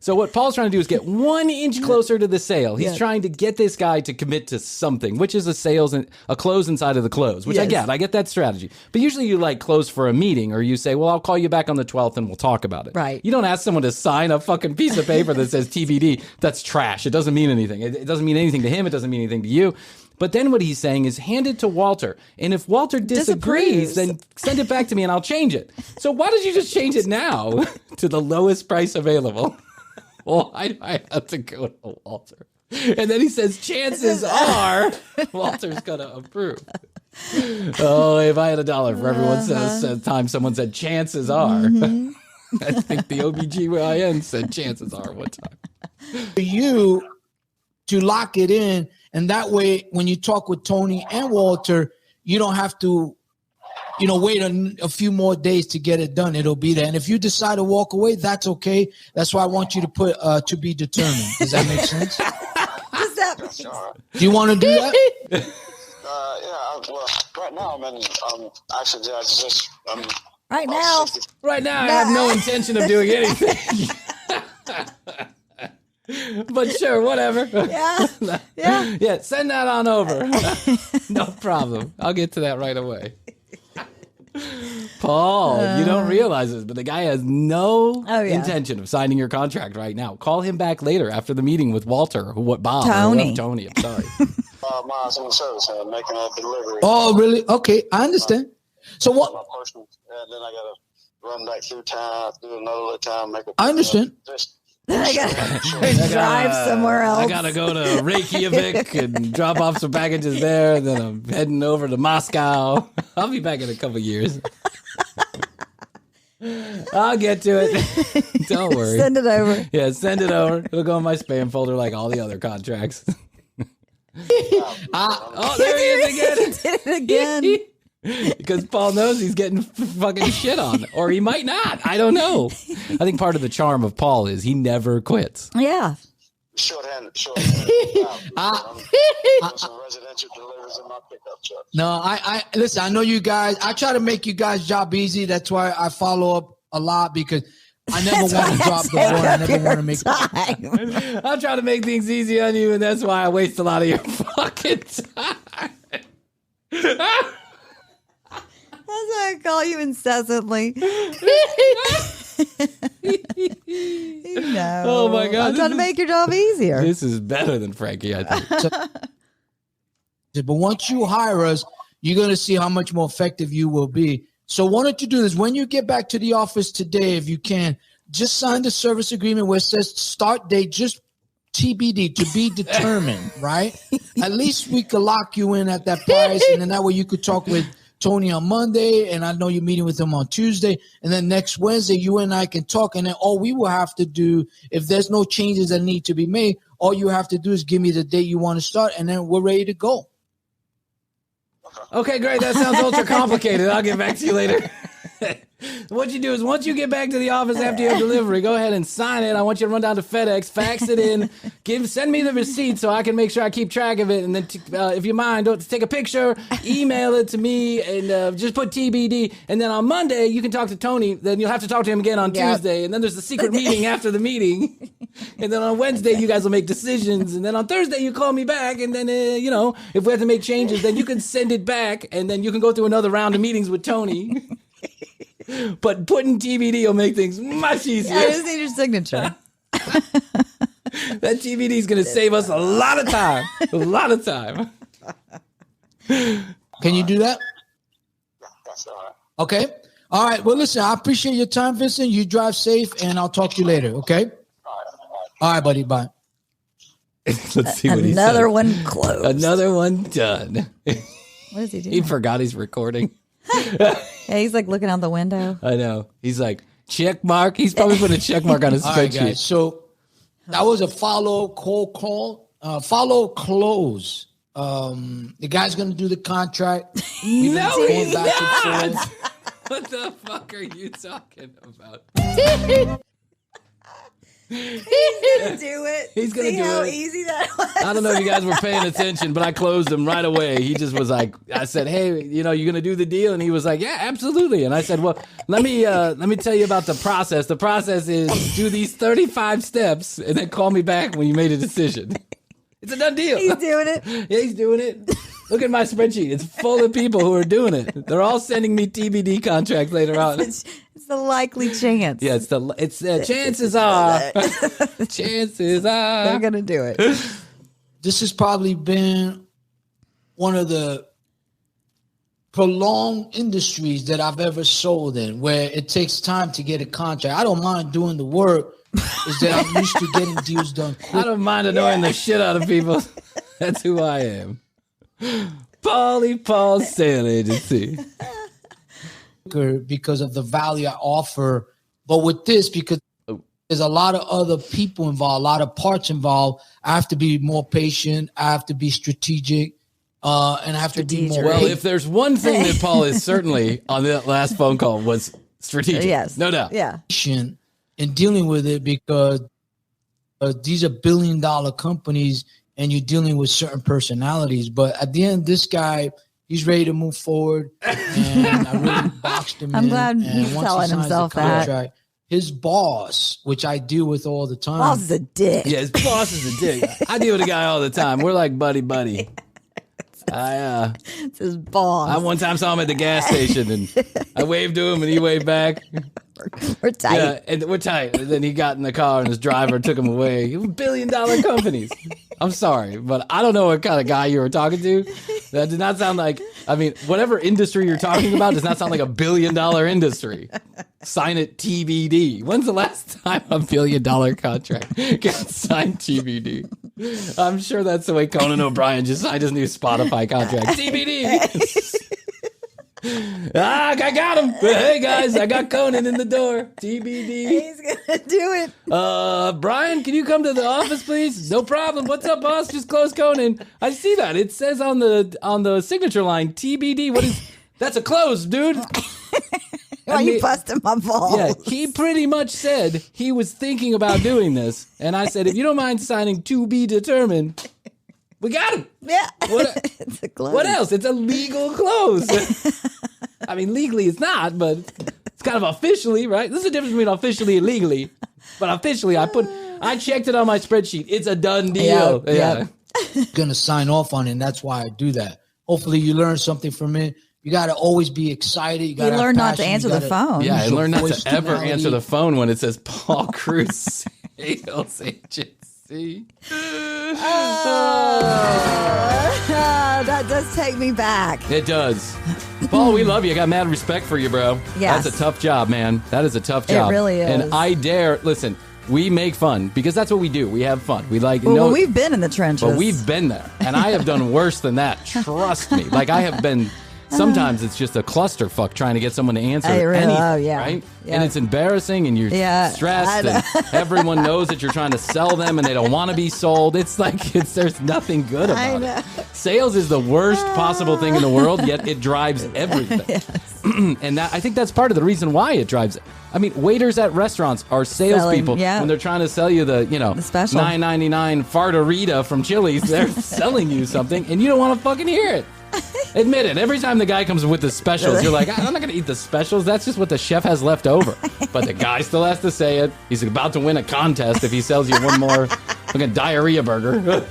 Speaker 4: So what Paul's trying to do is get 1 inch closer to the sale. He's trying to get this guy to commit to something, which is a close inside of the close, which I get that strategy. But usually you close for a meeting, or you say, well, I'll call you back on the 12th and we'll talk about it.
Speaker 5: Right.
Speaker 4: You don't ask someone to sign a fucking piece of paper that says TBD. That's trash. It doesn't mean anything. It doesn't mean anything to him. It doesn't mean anything to you. But then what he's saying is hand it to Walter. And if Walter disagrees, then send it back to me and I'll change it. So why don't you just change it now to the lowest price available? Well, I have to go to Walter. And then he says, chances are Walter's going to approve. Oh, if I had $1 for every time someone said chances are. I think the OBGYN said chances are one time.
Speaker 7: For you to lock it in, and that way when you talk with Tony and Walter, you don't have to, wait a few more days to get it done. It'll be there. And if you decide to walk away, that's okay. That's why I want you to put to be determined. Does that make sense?
Speaker 5: Does that make sense?
Speaker 7: Do you want to do that?
Speaker 10: Well, right now, actually,
Speaker 5: right now,
Speaker 4: I have no intention of doing anything. But sure, whatever. Yeah. Send that on over. No problem. I'll get to that right away. Paul, you don't realize this, but the guy has no intention of signing your contract right now. Call him back later after the meeting with Walter, Bob, Tony. I'm sorry.
Speaker 10: Miles in the service and making a delivery.
Speaker 7: Oh, really? Okay, I understand. So what?
Speaker 10: And then I gotta run back through town, do another little town, make a.
Speaker 7: I understand.
Speaker 5: Then I gotta drive somewhere else.
Speaker 4: I gotta go to Reykjavik and drop off some packages there. Then I'm heading over to Moscow. I'll be back in a couple years. I'll get to it. Don't worry.
Speaker 5: Send it over.
Speaker 4: Yeah, send it over. It'll go in my spam folder like all the other contracts. There he is again.
Speaker 5: He did it again.
Speaker 4: Because Paul knows he's getting fucking shit on. Or he might not. I don't know. I think part of the charm of Paul is he never quits.
Speaker 5: Yeah.
Speaker 10: Shorthanded. Some residential deliveries in my pickup truck.
Speaker 7: No, I listen, I know you guys. I try to make you guys' job easy. That's why I follow up a lot, because I never want to drop the ball. I never want to make
Speaker 5: time.
Speaker 4: I'm trying to make things easy on you, and that's why I waste a lot of your fucking time.
Speaker 5: That's why I call you incessantly.
Speaker 4: Oh my God.
Speaker 5: I'm trying to make your job easier.
Speaker 4: This is better than Frankie, I think.
Speaker 7: But once you hire us, you're going to see how much more effective you will be. So why don't you do this? When you get back to the office today, if you can, just sign the service agreement where it says start date, just TBD, to be determined, right? At least we could lock you in at that price, and then that way you could talk with Tony on Monday, and I know you're meeting with him on Tuesday, and then next Wednesday you and I can talk, and then all we will have to do, if there's no changes that need to be made, all you have to do is give me the date you want to start, and then we're ready to go.
Speaker 4: Okay, great. That sounds ultra complicated. I'll get back to you later. What you do is once you get back to the office after your delivery, go ahead and sign it. I want you to run down to FedEx, fax it in, send me the receipt so I can make sure I keep track of it. And then if you mind, don't take a picture, email it to me, and just put TBD. And then on Monday, you can talk to Tony. Then you'll have to talk to him again on Tuesday. And then there's the secret meeting after the meeting. And then on Wednesday, you guys will make decisions. And then on Thursday, you call me back. And then, if we have to make changes, then you can send it back. And then you can go through another round of meetings with Tony. But putting TBD will make things much easier.
Speaker 5: I just need your signature.
Speaker 4: That TBD is going to save us a lot of time. A lot of time.
Speaker 7: Can you do that?
Speaker 10: Yeah, that's all right.
Speaker 7: Okay. All right. Well, listen, I appreciate your time, Vincent. You drive safe, and I'll talk to you later. Okay. All right, buddy. Bye.
Speaker 4: Let's see what he said.
Speaker 5: Another one closed.
Speaker 4: Another one done.
Speaker 5: What is he doing?
Speaker 4: He forgot he's recording.
Speaker 5: Yeah, he's like looking out the window.
Speaker 4: I know. He's like, check mark. He's probably putting a check mark on his
Speaker 7: All right,
Speaker 4: spreadsheet.
Speaker 7: guys. So that was a follow call. Follow close. The guy's going to do the contract.
Speaker 4: No, he's not. What the fuck are you talking about?
Speaker 5: He's gonna do it.
Speaker 4: He's gonna
Speaker 5: See
Speaker 4: do
Speaker 5: how
Speaker 4: it.
Speaker 5: easy that was.
Speaker 4: I don't know if you guys were paying attention, but I closed him right away. He just was like, I said, hey, you're gonna do the deal? And he was like, yeah, absolutely. And I said, well, let me tell you about the process. The process is do these 35 steps and then call me back when you made a decision. It's a done deal.
Speaker 5: He's doing it.
Speaker 4: Yeah, he's doing it. Look at my spreadsheet. It's full of people who are doing it. They're all sending me TBD contracts later on.
Speaker 5: It's the likely chance.
Speaker 4: Yeah, chances are. Chances are.
Speaker 5: They're going to do it.
Speaker 7: This has probably been one of the prolonged industries that I've ever sold in, where it takes time to get a contract. I don't mind doing the work. Is that I'm used to getting deals done quick.
Speaker 4: I don't mind annoying the shit out of people. That's who I am. Paul Sale Agency.
Speaker 7: Because of the value I offer. But with this, because there's a lot of other people involved, a lot of parts involved, I have to be more patient. I have to be strategic. And I have to be more.
Speaker 4: Well, if there's one thing that Paul is certainly on that last phone call was strategic.
Speaker 5: Yes.
Speaker 4: No doubt.
Speaker 5: Yeah.
Speaker 7: In dealing with it, because these are billion-dollar companies and you're dealing with certain personalities. But at the end, this guy, he's ready to move forward. And I really boxed him
Speaker 5: I'm
Speaker 7: in.
Speaker 5: glad
Speaker 7: And
Speaker 5: he's
Speaker 7: once
Speaker 5: telling
Speaker 7: he signs
Speaker 5: himself
Speaker 7: the contract, his boss, which I deal with all the time.
Speaker 5: Boss is a dick.
Speaker 4: Yeah, his boss is a dick. I deal with a guy all the time. We're like buddy.
Speaker 5: It's his boss.
Speaker 4: I one time saw him at the gas station and I waved to him and he waved back.
Speaker 5: We're tight.
Speaker 4: Yeah, and we're tight. And then he got in the car and his driver took him away. Billion-dollar companies. I'm sorry, but I don't know what kind of guy you were talking to. That did not sound like, I mean, whatever industry you're talking about does not sound like a billion-dollar industry. Sign it TBD. When's the last time a billion-dollar contract got signed TBD? I'm sure that's the way Conan O'Brien just signed his new Spotify contract. TBD. I got him. Hey, guys, I got Conan in the door. TBD.
Speaker 5: He's going to do it.
Speaker 4: Brian, can you come to the office, please? No problem. What's up, boss? Just close Conan. I see that. It says on the signature line, TBD. What is... That's a close, dude.
Speaker 5: Why you busting my balls?
Speaker 4: Yeah, he pretty much said he was thinking about doing this. And I said, if you don't mind signing to be determined, we got him.
Speaker 5: Yeah.
Speaker 4: It's a close. What else? It's a legal close. I mean, legally it's not, but it's kind of officially, right? There's a difference between officially and legally. But officially, I checked it on my spreadsheet. It's a done deal. Yeah.
Speaker 7: Going to sign off on it, and that's why I do that. Hopefully you learn something from it. You got to always be excited. You got to
Speaker 5: learn not to answer the phone.
Speaker 4: Yeah, I learned not to ever answer the phone when it says Paul Cruz Sales Agency.
Speaker 5: That does take me back.
Speaker 4: It does. Paul, we love you. I got mad respect for you, bro.
Speaker 5: Yes.
Speaker 4: That's a tough job, man. That is a tough job.
Speaker 5: It really is.
Speaker 4: And listen, we make fun because that's what we do. We have fun. We like,
Speaker 5: well, we've been in the trenches.
Speaker 4: But we've been there. And I have done worse than that. Trust me. Like I have been... Sometimes it's just a clusterfuck trying to get someone to answer anything, right? Yeah. And it's embarrassing, and you're stressed, and everyone knows that you're trying to sell them, and they don't want to be sold. It's like there's nothing good about it. Sales is the worst possible thing in the world, yet it drives everything. Yes. And I think that's part of the reason why it drives it. I mean, waiters at restaurants are salespeople when they're trying to sell you the special $9.99 Fartarita from Chili's. They're selling you something, and you don't want to fucking hear it. Admit it. Every time the guy comes with the specials, you're like, I'm not going to eat the specials. That's just what the chef has left over. But the guy still has to say it. He's about to win a contest if he sells you one more fucking diarrhea burger.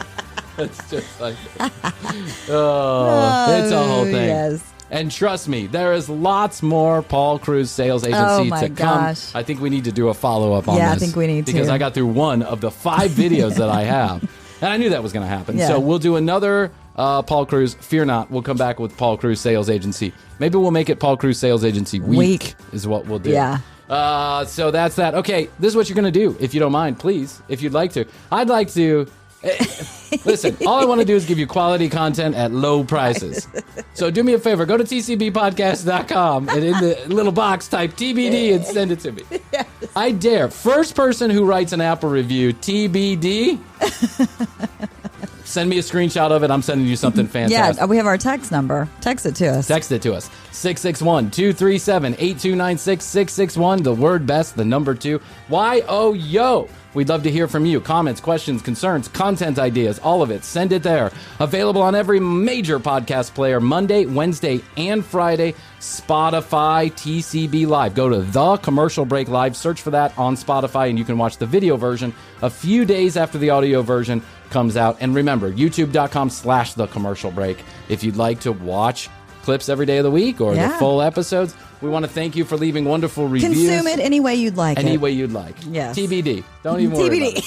Speaker 4: It's just like, it's a whole thing. Yes. And trust me, there is lots more Paul Cruz Sales Agency to come. I think we need to do a follow-up on this.
Speaker 5: Yeah, I think we need to.
Speaker 4: Because I got through one of the 5 videos that I have. And I knew that was going to happen. Yeah. So we'll do another Paul Cruz. Fear not. We'll come back with Paul Cruz Sales Agency. Maybe we'll make it Paul Cruz Sales Agency Week is what we'll do.
Speaker 5: Yeah.
Speaker 4: So that's that. Okay, this is what you're going to do, if you don't mind, please, if you'd like to. I'd like to... Listen, all I want to do is give you quality content at low prices. So do me a favor. Go to tcbpodcast.com and in the little box type TBD and send it to me. Yes. I dare. First person who writes an Apple review, TBD, send me a screenshot of it. I'm sending you something fantastic.
Speaker 5: Yeah, we have our text number. Text it to us.
Speaker 4: Text it to us. 661-237-8296. 661, the word best, the number 2. YOYO. We'd love to hear from you. Comments, questions, concerns, content ideas, all of it. Send it there. Available on every major podcast player Monday, Wednesday, and Friday. Spotify, TCB Live. Go to The Commercial Break Live. Search for that on Spotify, and you can watch the video version a few days after the audio version comes out. And remember, youtube.com/The Commercial Break. If you'd like to watch clips every day of the week or the full episodes, we want to thank you for leaving wonderful reviews.
Speaker 5: Consume it any way you'd like.
Speaker 4: Any way you'd like.
Speaker 5: Yes.
Speaker 4: TBD. Don't even worry about
Speaker 5: it.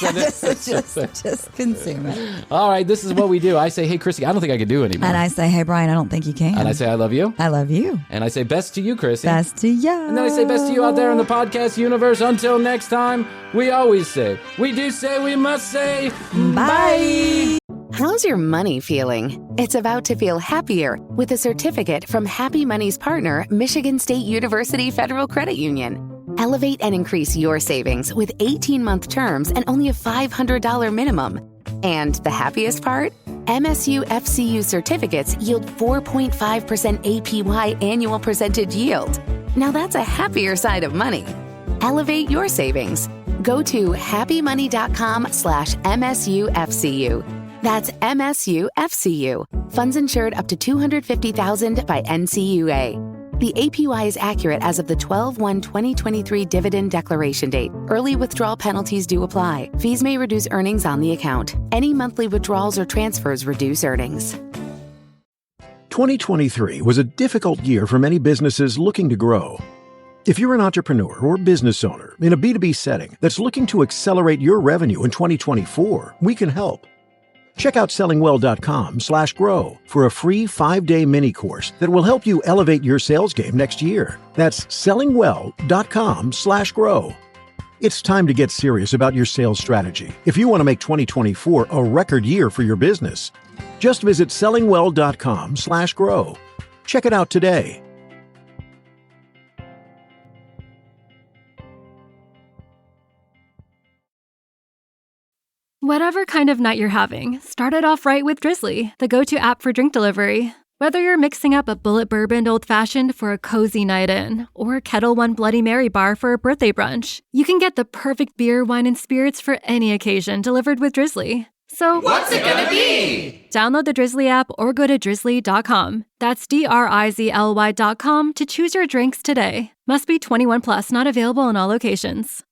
Speaker 5: Just consume it.
Speaker 4: All right, this is what we do. I say, hey, Krissy, I don't think I can do anymore.
Speaker 5: And I say, hey, Brian, I don't think you can.
Speaker 4: And I say, I love you.
Speaker 5: I love you.
Speaker 4: And I say, best to you, Krissy.
Speaker 5: Best to you.
Speaker 4: And then I say, best to you out there in the podcast universe. Until next time, we always say, we do say, we must say, bye.
Speaker 2: How's your money feeling? It's about to feel happier with a certificate from Happy Money's partner, Michigan State University Federal Credit Union. Elevate and increase your savings with 18-month terms and only a $500 minimum. And the happiest part? MSU FCU certificates yield 4.5% APY annual percentage yield. Now that's a happier side of money. Elevate your savings. Go to happymoney.com/MSUFCU. That's MSUFCU. Funds insured up to $250,000 by NCUA. The APY is accurate as of the 12/1/2023 dividend declaration date. Early withdrawal penalties do apply. Fees may reduce earnings on the account. Any monthly withdrawals or transfers reduce earnings.
Speaker 9: 2023 was a difficult year for many businesses looking to grow. If you're an entrepreneur or business owner in a B2B setting that's looking to accelerate your revenue in 2024, we can help. Check out sellingwell.com/grow for a free 5-day mini course that will help you elevate your sales game next year. That's sellingwell.com/grow. It's time to get serious about your sales strategy if you want to make 2024 a record year for your business. Just visit sellingwell.com/grow. Check it out today.
Speaker 1: Whatever kind of night you're having, start it off right with Drizzly, the go-to app for drink delivery. Whether you're mixing up a bullet bourbon old-fashioned for a cozy night in, or a Kettle One Bloody Mary bar for a birthday brunch, you can get the perfect beer, wine, and spirits for any occasion delivered with Drizzly. So,
Speaker 11: what's it gonna be?
Speaker 1: Download the Drizzly app or go to drizzly.com. That's DRIZLY.com to choose your drinks today. Must be 21 plus, not available in all locations.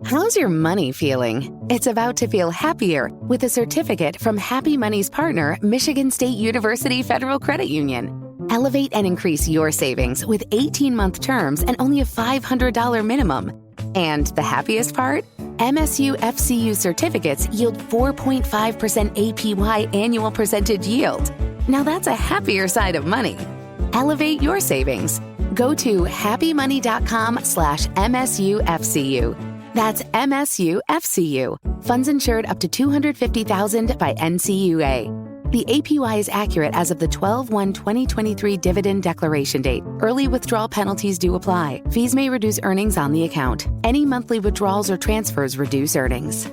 Speaker 2: How's your money feeling? It's about to feel happier with a certificate from Happy Money's partner, Michigan State University Federal Credit Union. Elevate and increase your savings with 18-month terms and only a $500 minimum. And the happiest part? MSU FCU certificates yield 4.5% APY annual percentage yield. Now that's a happier side of money. Elevate your savings. Go to happymoney.com/MSUFCU. That's MSUFCU. Funds insured up to $250,000 by NCUA. The APY is accurate as of the 12/1/2023 dividend declaration date. Early withdrawal penalties do apply. Fees may reduce earnings on the account. Any monthly withdrawals or transfers reduce earnings.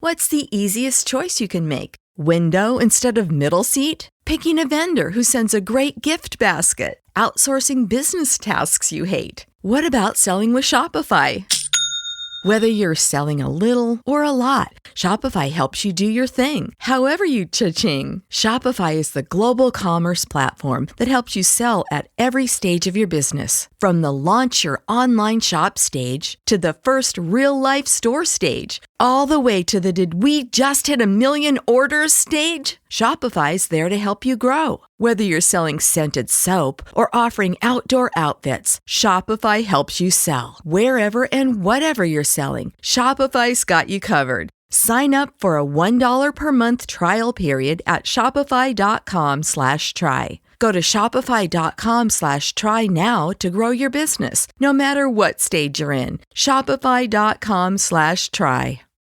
Speaker 12: What's the easiest choice you can make? Window instead of middle seat? Picking a vendor who sends a great gift basket? Outsourcing business tasks you hate? What about selling with Shopify? Whether you're selling a little or a lot, Shopify helps you do your thing, however you cha-ching. Shopify is the global commerce platform that helps you sell at every stage of your business. From the launch your online shop stage to the first real-life store stage, all the way to the did we just hit 1 million orders stage. Shopify's there to help you grow. Whether you're selling scented soap or offering outdoor outfits, Shopify helps you sell. Wherever and whatever you're selling, Shopify's got you covered. Sign up for a $1 per month trial period at shopify.com/try. Go to shopify.com/try now to grow your business, no matter what stage you're in. Shopify.com/try.